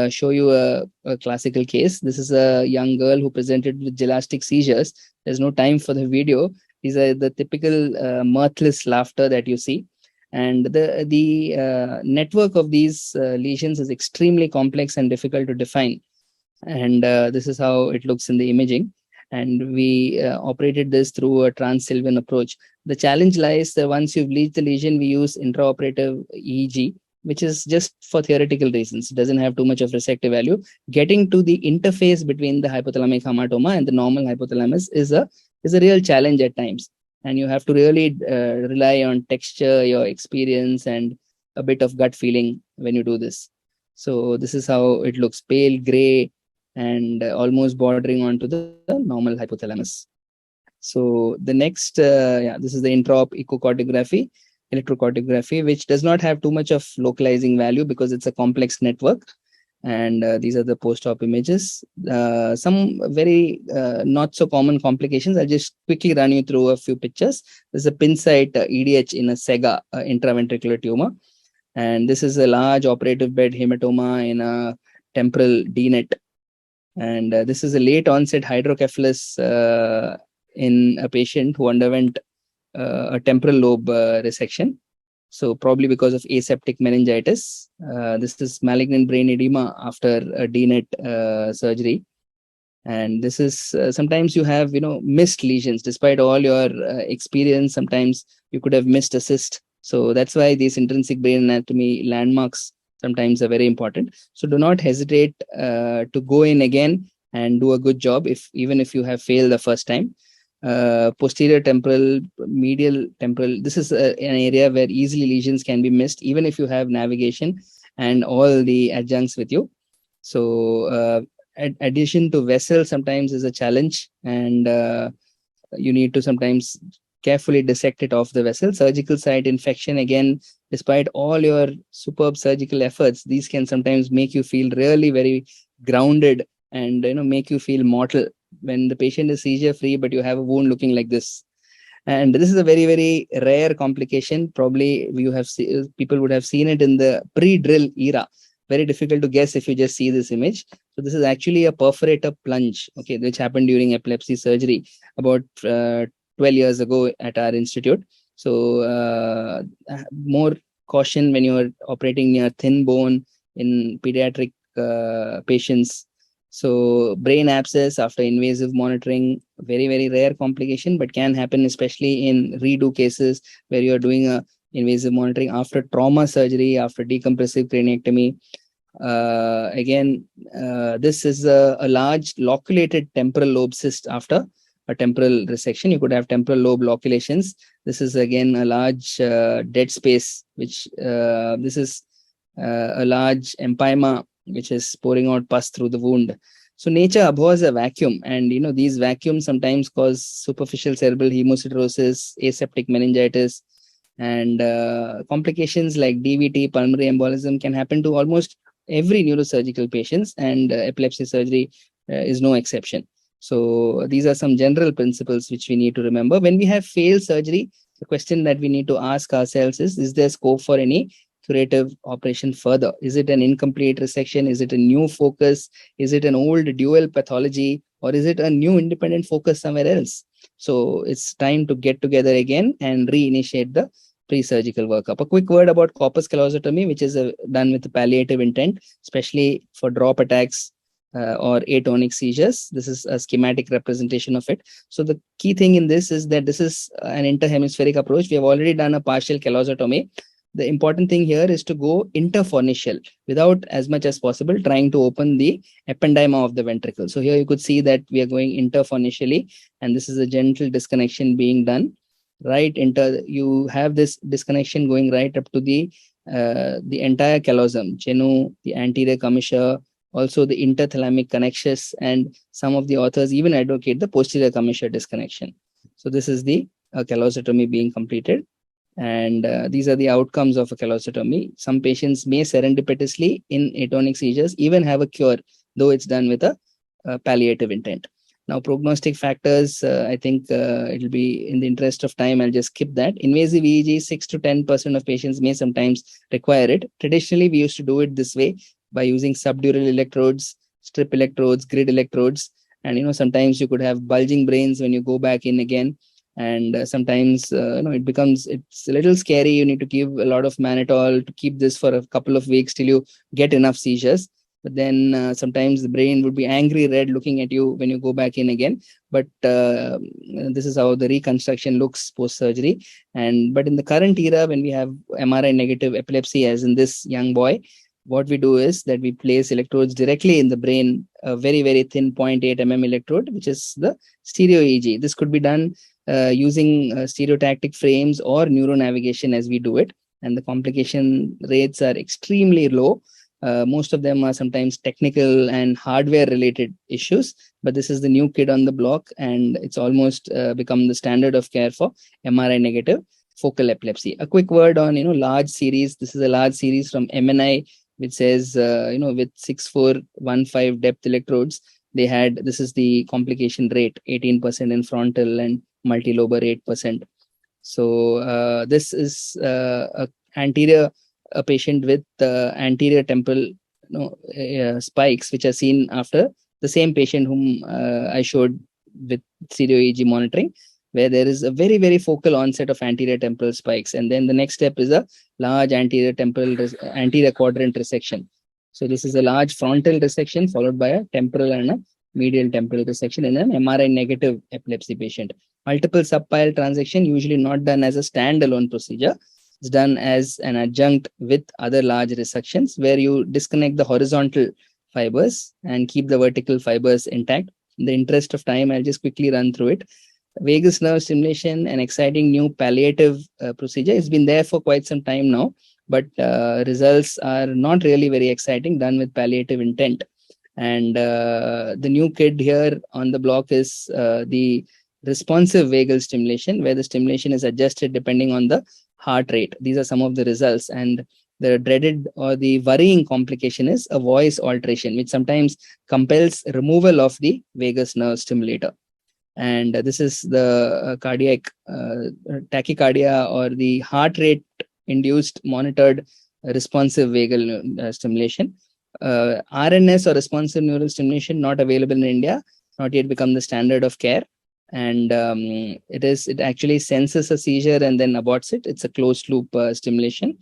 show you a classical case. This is a young girl who presented with gelastic seizures. There's no time for the video. These are the typical mirthless laughter that you see. And the network of these lesions is extremely complex and difficult to define. And this is how it looks in the imaging. And we operated this through a trans-Sylvian approach. The challenge lies that once you've leached the lesion, we use intraoperative EEG, which is just for theoretical reasons. It doesn't have too much of resective value. Getting to the interface between the hypothalamic hematoma and the normal hypothalamus is a real challenge at times. And you have to really rely on texture, your experience, and a bit of gut feeling when you do this. So this is how it looks: pale gray and almost bordering onto the normal hypothalamus. So the next, this is the intraop echocardiography, electrocardiography, which does not have too much of localizing value because it's a complex network. And these are the post-op images. Some very not so common complications. I'll just quickly run you through a few pictures. There's a pin site EDH in a SEGA intraventricular tumor. And this is a large operative bed hematoma in a temporal DNET. And this is a late onset hydrocephalus in a patient who underwent a temporal lobe resection. So probably because of aseptic meningitis. This is malignant brain edema after a DNET surgery. And this is sometimes you have, missed lesions despite all your experience. Sometimes you could have missed a cyst. So that's why these intrinsic brain anatomy landmarks sometimes are very important. So do not hesitate to go in again and do a good job even if you have failed the first time. Posterior temporal, medial temporal, this is an area where easily lesions can be missed even if you have navigation and all the adjuncts with you. So addition to vessel sometimes is a challenge, and you need to sometimes carefully dissect it off the vessel. Surgical site infection, again, despite all your superb surgical efforts, these can sometimes make you feel really very grounded and make you feel mortal when the patient is seizure free but you have a wound looking like this. And this is a very, very rare complication. Probably people would have seen it in the pre-drill era. Very difficult to guess if you just see this image. So this is actually a perforator plunge, okay, which happened during epilepsy surgery about 12 years ago at our institute. So more caution when you are operating near thin bone in pediatric patients. So brain abscess after invasive monitoring, very, very rare complication, but can happen especially in redo cases where you are doing a invasive monitoring after trauma surgery, after decompressive craniectomy. This is a large loculated temporal lobe cyst after a temporal resection. You could have temporal lobe loculations. This is again a large dead space, which this is a large empyema which is pouring out pus through the wound. So nature abhors a vacuum, and these vacuums sometimes cause superficial cerebral hemosiderosis, aseptic meningitis, and complications like DVT, pulmonary embolism can happen to almost every neurosurgical patients, and epilepsy surgery is no exception. So these are some general principles which we need to remember. When we have failed surgery, the question that we need to ask ourselves is there scope for any curative operation further? Is it an incomplete resection? Is it a new focus? Is it an old dual pathology? Or is it a new independent focus somewhere else? So it's time to get together again and reinitiate the pre-surgical workup. A quick word about corpus callosotomy, which is done with palliative intent, especially for drop attacks or atonic seizures. This is a schematic representation of it. So the key thing in this is that this is an interhemispheric approach. We have already done a partial callosotomy. The important thing here is to go interfornicial without, as much as possible, trying to open the ependyma of the ventricle. So here you could see that we are going interfornicially, and this is a gentle disconnection being done. Right you have this disconnection going right up to the entire callosum, genu, the anterior commissure, also the interthalamic connexus, and some of the authors even advocate the posterior commissure disconnection. So this is the callosotomy being completed. And these are the outcomes of a callosotomy. Some patients may serendipitously in atonic seizures even have a cure, though it's done with a palliative intent. Now, prognostic factors, I think it'll be in the interest of time, I'll just skip that. Invasive EEG, 6 to 10% of patients may sometimes require it. Traditionally, we used to do it this way by using subdural electrodes, strip electrodes, grid electrodes. And, sometimes you could have bulging brains when you go back in again. And sometimes, it's a little scary. You need to give a lot of mannitol to keep this for a couple of weeks till you get enough seizures. But then sometimes the brain would be angry red looking at you when you go back in again. But this is how the reconstruction looks post-surgery. But in the current era, when we have MRI negative epilepsy, as in this young boy, what we do is that we place electrodes directly in the brain, a very, very thin 0.8 mm electrode, which is the stereo EEG. This could be done using stereotactic frames or neuronavigation as we do it. And the complication rates are extremely low. Most of them are sometimes technical and hardware related issues, but this is the new kid on the block, and it's almost become the standard of care for MRI negative focal epilepsy. A quick word on, large series. This is a large series from MNI, which says, with 6415 depth electrodes, this is the complication rate, 18% in frontal and multilobar 8%. So this is a patient with anterior temporal spikes which are seen after the same patient whom I showed with stereo EEG monitoring, where there is a very, very focal onset of anterior temporal spikes. And then the next step is a large anterior quadrant resection. So this is a large frontal resection followed by a temporal and a medial temporal resection in an MRI negative epilepsy patient. Multiple subpile transection, usually not done as a standalone procedure. It's done as an adjunct with other large resections where you disconnect the horizontal fibers and keep the vertical fibers intact. In the interest of time, I'll just quickly run through it. Vagus nerve stimulation, an exciting new palliative procedure. It's been there for quite some time now, but results are not really very exciting, done with palliative intent. And the new kid here on the block is the responsive vagal stimulation, where the stimulation is adjusted depending on the heart rate. These are some of the results. And the dreaded or the worrying complication is a voice alteration, which sometimes compels removal of the vagus nerve stimulator. And this is the cardiac tachycardia or the heart rate induced monitored responsive vagal stimulation. RNS or responsive neural stimulation not available in India, not yet become the standard of care. And it actually senses a seizure and then aborts it. It's a closed loop stimulation.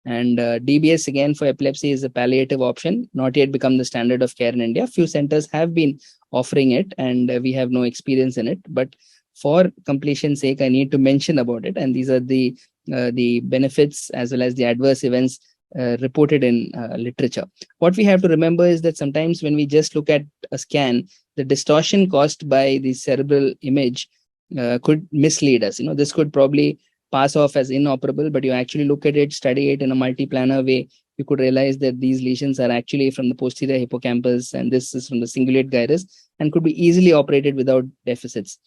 And DBS again for epilepsy is a palliative option, not yet become the standard of care in India. Few centers have been offering it, and we have no experience in it. But for completion's sake, I need to mention about it. And these are the benefits as well as the adverse events reported in literature. What we have to remember is that sometimes when we just look at a scan, the distortion caused by the cerebral image could mislead us. This could probably pass off as inoperable, but you actually look at it, study it in a multi-planar way, you could realize that these lesions are actually from the posterior hippocampus and this is from the cingulate gyrus and could be easily operated without deficits.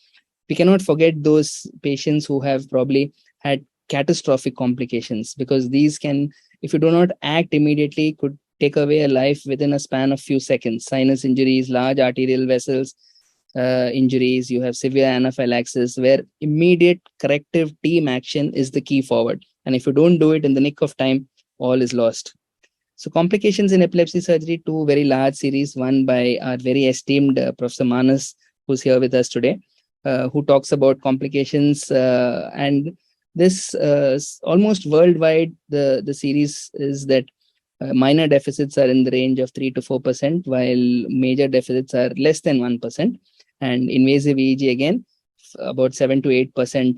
We cannot forget those patients who have probably had catastrophic complications, because these can, if you do not act immediately, could take away a life within a span of few seconds. Sinus injuries, large arterial vessels, injuries, you have severe anaphylaxis, where immediate corrective team action is the key forward. And if you don't do it in the nick of time, all is lost. So complications in epilepsy surgery, two very large series, one by our very esteemed Professor Manas, who's here with us today, who talks about complications. And this almost worldwide, the series is that minor deficits are in the range of 3 to 4%, while major deficits are less than 1%. And invasive EEG again, about 7 to 8%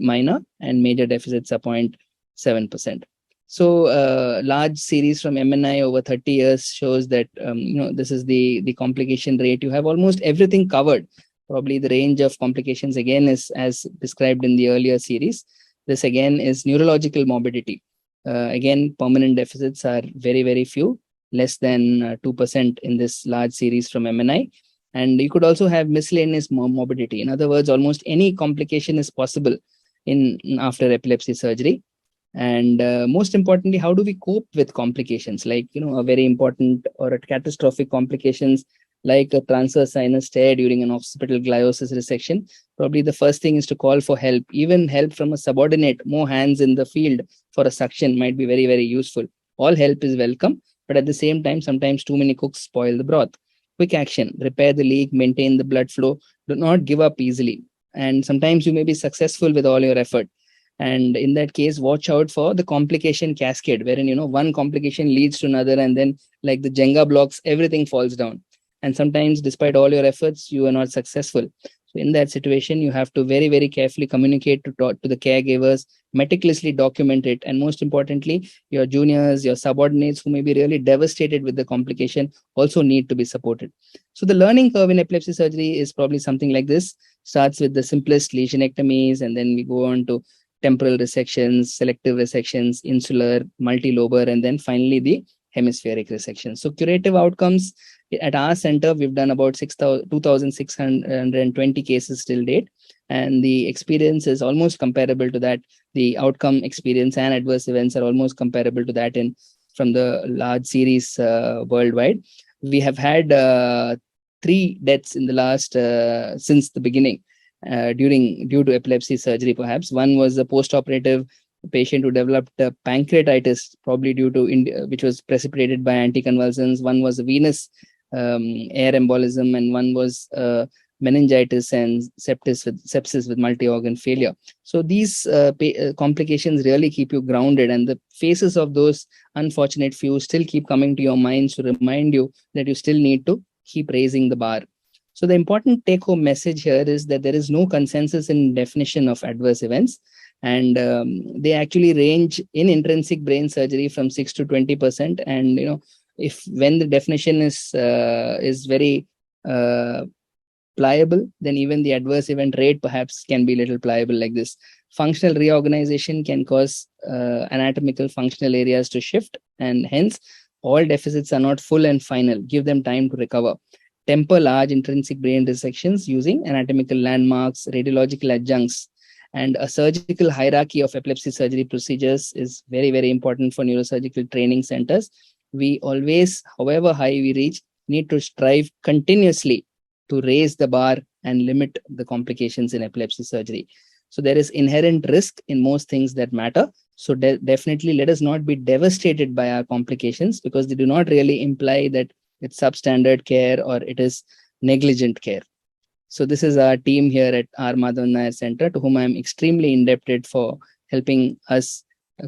minor, and major deficits are 0.7%. So large series from MNI over 30 years shows that this is the complication rate. You have almost everything covered. Probably the range of complications again is as described in the earlier series. This again is neurological morbidity. Again, permanent deficits are very, very few, less than 2% in this large series from MNI. And you could also have miscellaneous morbidity. In other words, almost any complication is possible after epilepsy surgery. And most importantly, how do we cope with complications like, a very important or a catastrophic complications like a transverse sinus tear during an occipital gliosis resection? Probably the first thing is to call for help. Even help from a subordinate, more hands in the field for a suction might be very, very useful. All help is welcome, but at the same time, sometimes too many cooks spoil the broth. Quick action, repair the leak, maintain the blood flow, do not give up easily. And sometimes you may be successful with all your effort. And in that case, watch out for the complication cascade, wherein, one complication leads to another, and then like the Jenga blocks, everything falls down. And sometimes, despite all your efforts, you are not successful. So in that situation, you have to very, very carefully communicate to the caregivers, meticulously document it. And most importantly, your juniors, your subordinates who may be really devastated with the complication also need to be supported. So the learning curve in epilepsy surgery is probably something like this. Starts with the simplest lesionectomies, and then we go on to temporal resections, selective resections, insular, multilobar, and then finally the hemispheric resection. So curative outcomes at our center, we've done about 2,620 cases till date. And the experience is almost comparable to that. The outcome experience and adverse events are almost comparable to that from the large series worldwide. We have had 3 deaths in the last, since the beginning, due to epilepsy surgery, perhaps. One was a post-operative patient who developed pancreatitis, probably due to which was precipitated by anticonvulsants. One was a venous air embolism, and one was meningitis and sepsis with multi-organ failure. So these complications really keep you grounded, and the faces of those unfortunate few still keep coming to your minds to remind you that you still need to keep raising the bar. So the important take-home message here is that there is no consensus in definition of adverse events, and they actually range in intrinsic brain surgery from 6 to 20%. And if when the definition is very pliable, then even the adverse event rate perhaps can be little pliable like this. Functional reorganization can cause anatomical functional areas to shift, and hence all deficits are not full and final. Give them time to recover. Temper large intrinsic brain resections using anatomical landmarks, radiological adjuncts, and a surgical hierarchy of epilepsy surgery procedures is very, very important for neurosurgical training centers. We always, however high we reach, need to strive continuously to raise the bar and limit the complications in epilepsy surgery. So there is inherent risk in most things that matter. So definitely let us not be devastated by our complications, because they do not really imply that it's substandard care or it is negligent care. So this is our team here at R. Madhavan Nair Center, to whom I am extremely indebted for helping us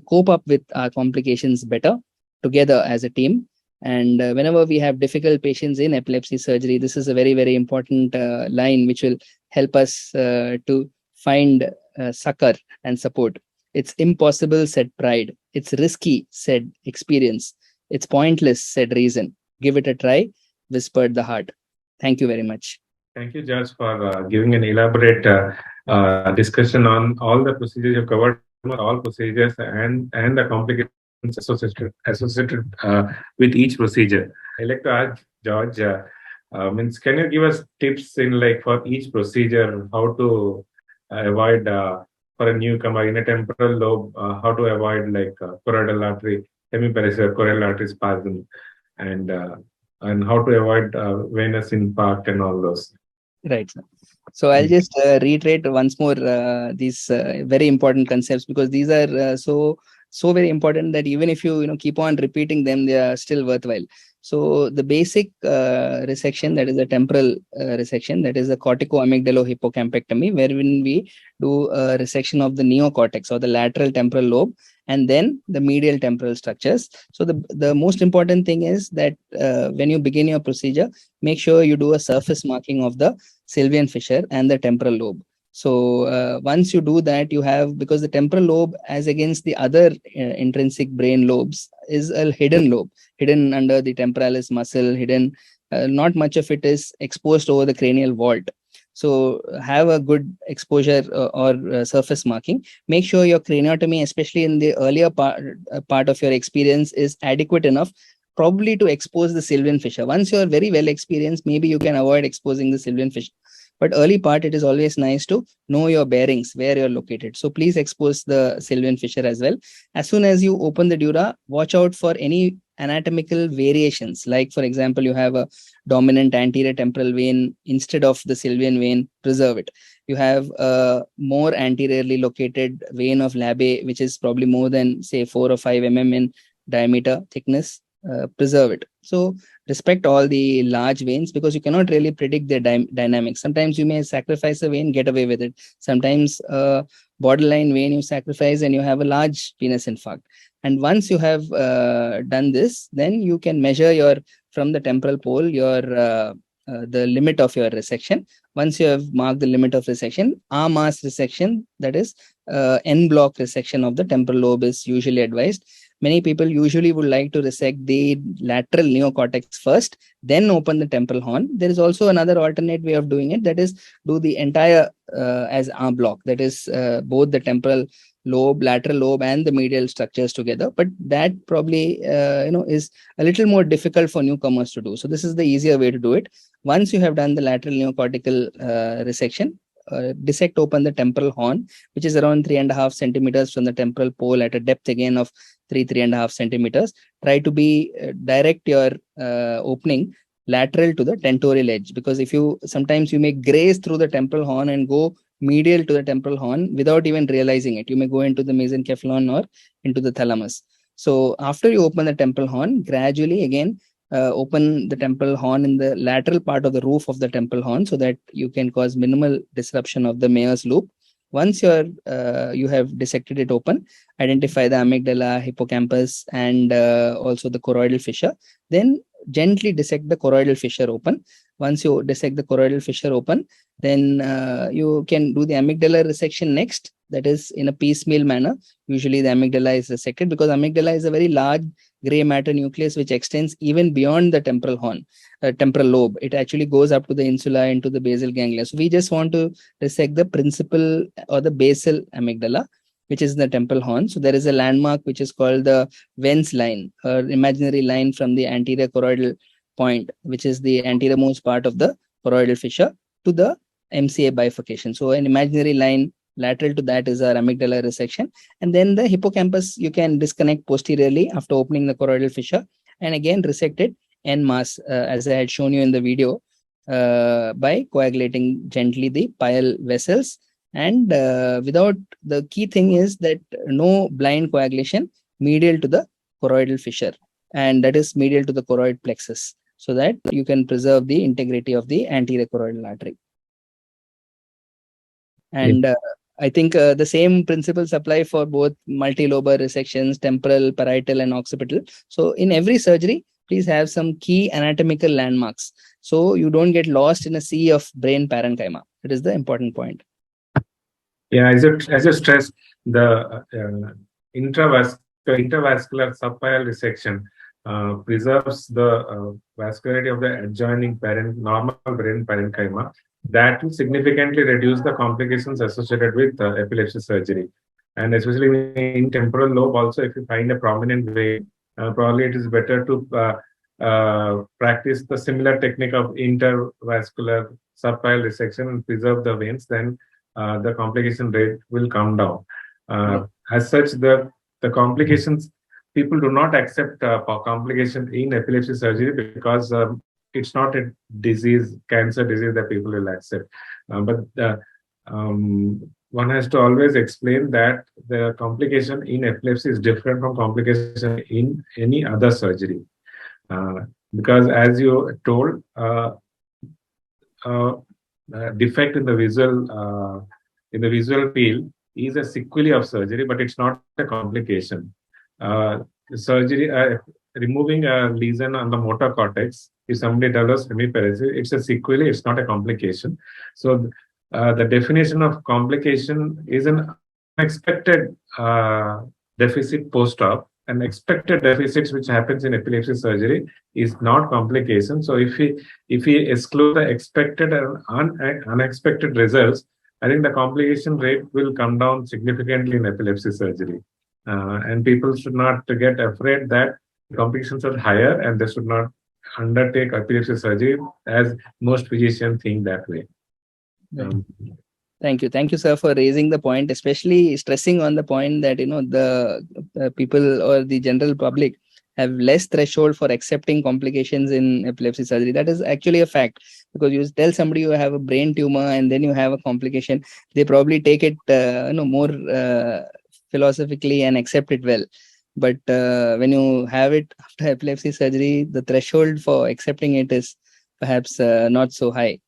cope up with our complications better together as a team. And whenever we have difficult patients in epilepsy surgery, this is a very, very important line which will help us to find succor and support. It's impossible, said pride. It's risky, said experience. It's pointless, said reason. Give it a try, whispered the heart. Thank you very much. Thank you, George, for giving an elaborate discussion on all the procedures you covered, all procedures and the complications associated with each procedure. I'd like to ask George, can you give us tips in for each procedure, how to avoid for a newcomer in a temporal lobe, how to avoid choroidal artery, hemiparesis, choroidal artery spasm, and how to avoid venous infarct and all those. Right. So I'll just reiterate once more these very important concepts, because these are so very important that even if you keep on repeating them, they are still worthwhile. So the basic resection, that is a temporal resection, that is a cortico-amygdalo-hippocampectomy, wherein we do a resection of the neocortex or the lateral temporal lobe, and then the medial temporal structures. So the most important thing is that when you begin your procedure, make sure you do a surface marking of the sylvian fissure and the temporal lobe. So once you do that, you have, because the temporal lobe, as against the other intrinsic brain lobes, is a hidden lobe, hidden under the temporalis muscle, hidden, not much of it is exposed over the cranial vault. So have a good exposure or surface marking. Make sure your craniotomy, especially in the earlier part of your experience, is adequate enough, probably to expose the sylvian fissure. Once you are very well experienced, maybe you can avoid exposing the sylvian fissure. But early part, it is always nice to know your bearings, where you're located. So please expose the sylvian fissure as well. As soon as you open the dura, watch out for any anatomical variations. Like, for example, you have a dominant anterior temporal vein instead of the sylvian vein, preserve it. You have a more anteriorly located vein of Labe, which is probably more than, say, 4 or 5 mm in diameter, thickness, preserve it. So respect all the large veins, because you cannot really predict their dynamics. Sometimes you may sacrifice a vein, get away with it. Sometimes a borderline vein you sacrifice and you have a large venous infarct. And once you have done this, then you can measure from the temporal pole the limit of your resection. Once you have marked the limit of resection, en-masse resection, that is en bloc resection of the temporal lobe, is usually advised. Many people usually would like to resect the lateral neocortex first, then open the temporal horn. There is also another alternate way of doing it, that is do the entire as en bloc, that is both the temporal lobe, lateral lobe, and the medial structures together. But that probably is a little more difficult for newcomers to do. So this is the easier way to do it. Once you have done the lateral neocortical resection, dissect open the temporal horn, which is around 3.5 centimeters from the temporal pole at a depth again of 3.5 centimeters. Try to be direct your opening lateral to the tentorial edge, because if you sometimes you may graze through the temporal horn and go medial to the temporal horn without even realizing it. You may go into the mesencephalon or into the thalamus. So after you open the temporal horn, gradually again open the temporal horn in the lateral part of the roof of the temporal horn so that you can cause minimal disruption of the Meyer's loop. Once you have dissected it open, identify the amygdala, hippocampus, and also the choroidal fissure. Then gently dissect the choroidal fissure open. Once you dissect the choroidal fissure open, then you can do the amygdala resection next. That is in a piecemeal manner. Usually the amygdala is resected because amygdala is a very large gray matter nucleus which extends even beyond the temporal horn, temporal lobe. It actually goes up to the insula into the basal ganglia. So we just want to resect the principal or the basal amygdala, which is the temporal horn. So there is a landmark which is called the Venn line, or imaginary line from the anterior choroidal point, which is the anteriormost part of the choroidal fissure, to the MCA bifurcation. So an imaginary line lateral to that is our amygdala resection. And then the hippocampus, you can disconnect posteriorly after opening the choroidal fissure and again resect it en masse, as I had shown you in the video, by coagulating gently the pile vessels. And without, the key thing is that no blind coagulation medial to the choroidal fissure, and that is medial to the choroid plexus, so that you can preserve the integrity of the anterior choroidal artery. And I think the same principles apply for both multilobar resections, temporal, parietal, and occipital. So in every surgery, please have some key anatomical landmarks, so you don't get lost in a sea of brain parenchyma. That is the important point. Yeah, as you stressed, the intravascular subpile resection preserves the vascularity of the adjoining normal brain parenchyma. That will significantly reduce the complications associated with epilepsy surgery. And especially in temporal lobe also, if you find a prominent vein, probably it is better to practice the similar technique of intervascular subpile resection and preserve the veins. Then the complication rate will come down. As such, the complications, people do not accept complication in epilepsy surgery because it's not a disease, cancer disease that people will accept. But one has to always explain that the complication in epilepsy is different from complication in any other surgery. Because as you told, defect in the visual field is a sequelae of surgery, but it's not a complication. Surgery, removing a lesion on the motor cortex, if somebody develops hemiparesis, it's a sequelae, it's not a complication. So the definition of complication is an unexpected deficit post-op. An expected deficits which happens in epilepsy surgery is not complication. So if we exclude the expected and unexpected results, I think the complication rate will come down significantly in epilepsy surgery. And people should not get afraid that complications are higher and they should not undertake epilepsy surgery, as most physicians think that way. Thank you, sir, for raising the point, especially stressing on the point that the people or the general public have less threshold for accepting complications in epilepsy surgery. That is actually a fact, because you tell somebody you have a brain tumor and then you have a complication, they probably take it more philosophically and accept it well. But when you have it after epilepsy surgery, the threshold for accepting it is perhaps not so high.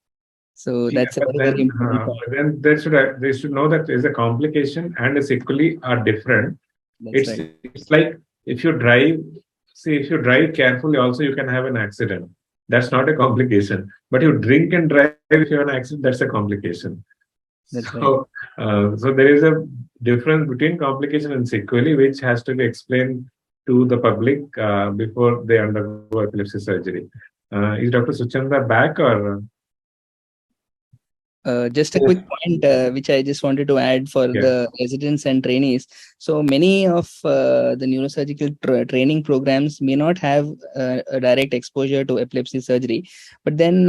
So that's a very important point. Then they should know that there's a complication and a sequelae are different. It's like if you drive carefully, also you can have an accident. That's not a complication. But you drink and drive, if you have an accident, that's a complication. So there is a difference between complication and sequelae, which has to be explained to the public before they undergo epilepsy surgery. Is Dr. Suchanda back or? Just a quick point, which I just wanted to add for the residents and trainees. So many of the neurosurgical training programs may not have a direct exposure to epilepsy surgery. But then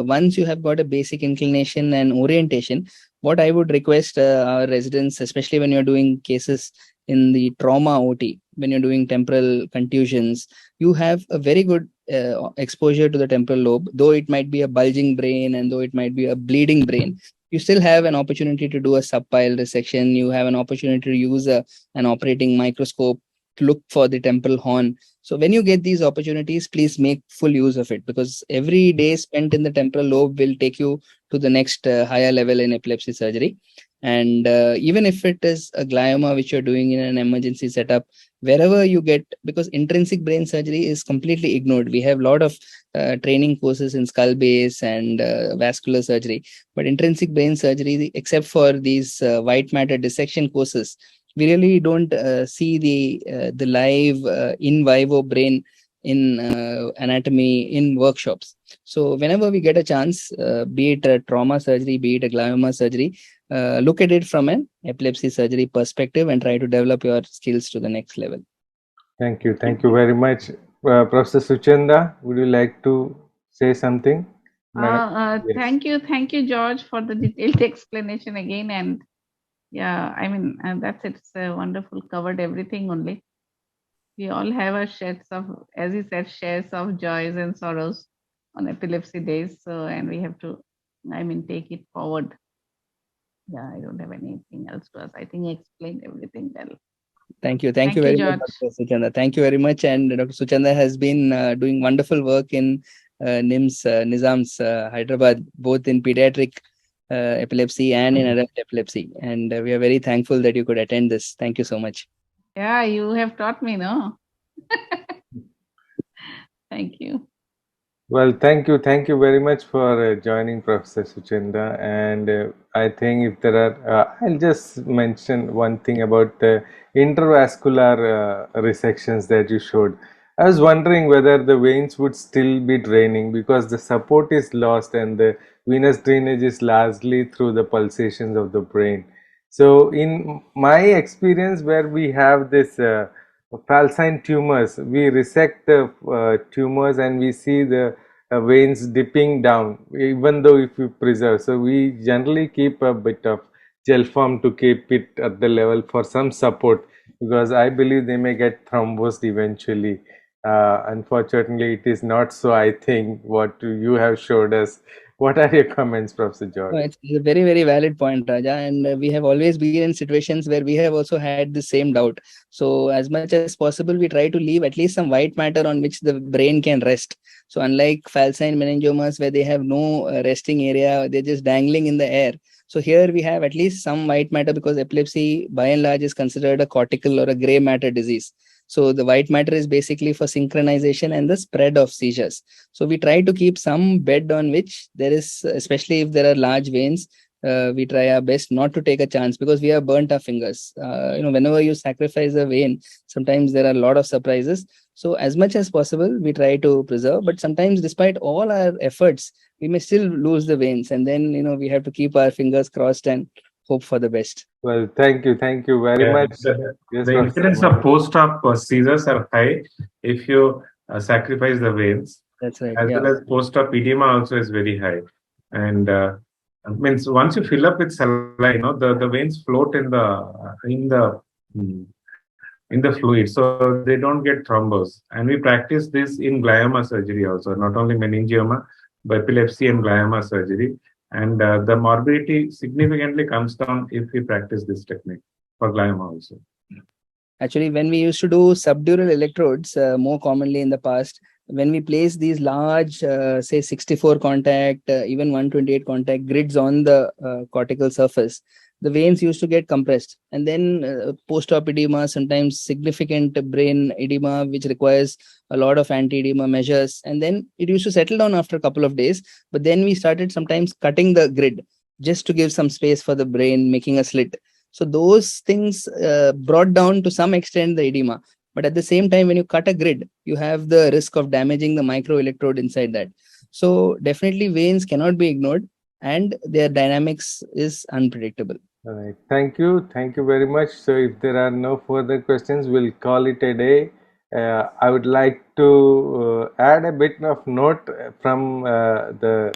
once you have got a basic inclination and orientation, what I would request our residents, especially when you're doing cases in the trauma OT, when you're doing temporal contusions, you have a very good exposure to the temporal lobe, though it might be a bulging brain and though it might be a bleeding brain. you still have an opportunity to do a subpile resection. You have an opportunity to use an operating microscope to look for the temporal horn. So when you get these opportunities, please make full use of it, because every day spent in the temporal lobe will take you to the next higher level in epilepsy surgery. And even if it is a glioma which you're doing in an emergency setup, wherever you get, because intrinsic brain surgery is completely ignored. We have a lot of training courses in skull base and vascular surgery, but intrinsic brain surgery, except for these white matter dissection courses, we really don't see the live in vivo brain in anatomy in workshops. So whenever we get a chance, be it a trauma surgery, be it a glioma surgery, look at it from an epilepsy surgery perspective and try to develop your skills to the next level. Thank you very much. Professor Suchanda, would you like to say something? Madam? Yes. Thank you, George, for the detailed explanation again. And yeah, I mean, that's it's wonderful, covered everything only. We all have our shares of, as you said, shares of joys and sorrows on epilepsy days. So, and we have to, I mean, take it forward. Yeah, I don't have anything else to ask. I think I explained everything well. Thank you very much, Dr. Suchanda. Thank you very much. And Dr. Suchanda has been doing wonderful work in NIMS, Nizam's Hyderabad, both in pediatric epilepsy and in adult epilepsy. And we are very thankful that you could attend this. Thank you so much. Yeah, you have taught me, no? Thank you. Well, thank you very much for joining, Professor Suchanda. And I think if there are, I'll just mention one thing about the intravascular resections that you showed. I was wondering whether the veins would still be draining, because the support is lost and the venous drainage is largely through the pulsations of the brain. So, in my experience, where we have this falcine tumors, we resect the tumors and we see the veins dipping down, even though if you preserve. So we generally keep a bit of gel form to keep it at the level for some support, because I believe they may get thrombosed eventually. Unfortunately, it is not so. I think what you have showed us. What are your comments, Professor George? No, it's a very, very valid point, Raja. And we have always been in situations where we have also had the same doubt. So as much as possible, we try to leave at least some white matter on which the brain can rest. So unlike falcine meningiomas, where they have no resting area, they're just dangling in the air. So here we have at least some white matter, because epilepsy by and large is considered a cortical or a gray matter disease. So the white matter is basically for synchronization and the spread of seizures. So we try to keep some bed on which there is, especially if there are large veins, we try our best not to take a chance, because we have burnt our fingers. Whenever you sacrifice a vein, sometimes there are a lot of surprises. So as much as possible, we try to preserve, but sometimes despite all our efforts, we may still lose the veins. And then, we have to keep our fingers crossed and hope for the best. Well, thank you very much. The incidence of post-op seizures are high if you sacrifice the veins. That's right. As well as post-op edema also is very high. And means once you fill up with saline, the veins float in the fluid, so they don't get thrombosed. And we practice this in glioma surgery also, not only meningioma, but epilepsy and glioma surgery. And the morbidity significantly comes down if we practice this technique for glioma also. Actually, when we used to do subdural electrodes, more commonly in the past, when we place these large, say 64 contact, even 128 contact grids on the cortical surface, the veins used to get compressed. And then post-op edema, sometimes significant brain edema, which requires a lot of anti-edema measures. And then it used to settle down after a couple of days. But then we started sometimes cutting the grid just to give some space for the brain, making a slit. So those things brought down to some extent the edema. But at the same time, when you cut a grid, you have the risk of damaging the microelectrode inside that. So definitely veins cannot be ignored, and their dynamics is unpredictable. All right. Thank you very much. So if there are no further questions, we'll call it a day. I would like to add a bit of note from the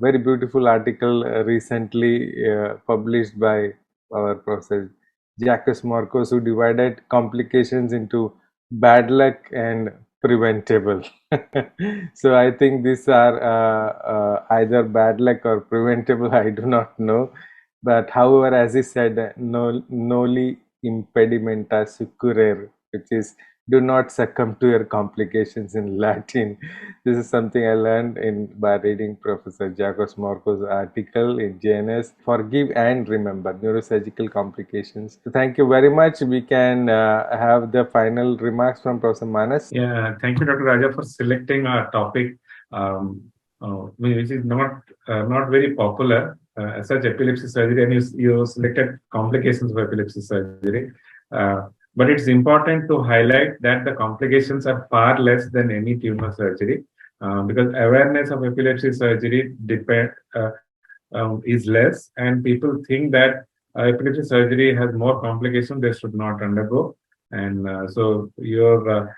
very beautiful article recently published by our Professor Jacques Marcos, who divided complications into bad luck and preventable. So I think these are either bad luck or preventable. I do not know. But however, as he said, noli impedimenta succurrere, which is do not succumb to your complications in Latin. This is something I learned by reading Professor Jacques Marco's article in JNS. Forgive and remember neurosurgical complications. So thank you very much. We can have the final remarks from Professor Manas. Yeah, thank you, Dr. Raja, for selecting our topic, which is not very popular as such, epilepsy surgery, and you selected complications of epilepsy surgery. But it's important to highlight that the complications are far less than any tumor surgery, because awareness of epilepsy surgery is less, and people think that epilepsy surgery has more complications they should not undergo. And so the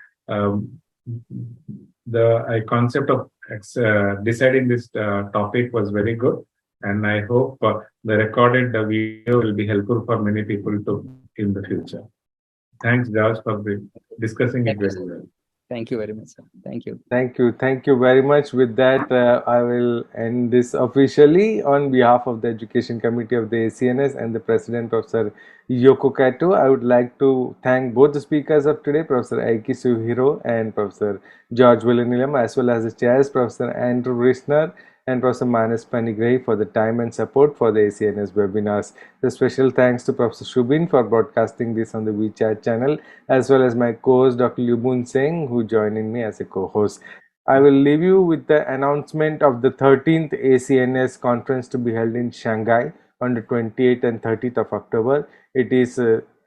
concept of deciding this topic was very good, and I hope the recorded video will be helpful for many people in the future. Thanks, George, for discussing it very well. Thank you very much, sir. Thank you. Thank you. Thank you very much. With that, I will end this officially on behalf of the Education Committee of the ACNS and the President, Professor Yoko Kato. I would like to thank both the speakers of today, Professor Aiki Suhiro and Professor George Villanilam, as well as the chairs, Professor Andrew Rishner and Professor Manas Panigrahi, for the time and support for the ACNS webinars. The special thanks to Professor Shubin for broadcasting this on the WeChat channel, as well as my co-host Dr. Yubun Singh, who joined in me as a co-host. I will leave you with the announcement of the 13th ACNS conference to be held in Shanghai on the 28th and 30th of October. It is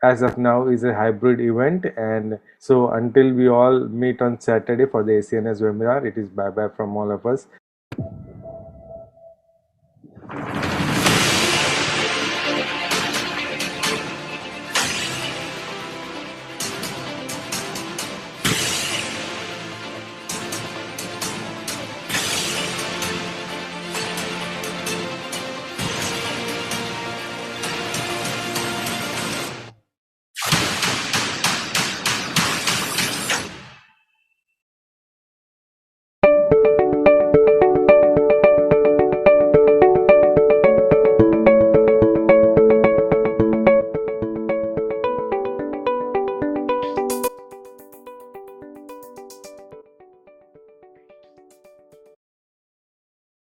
as of now is a hybrid event, and so until we all meet on Saturday for the ACNS webinar, it is bye bye from all of us.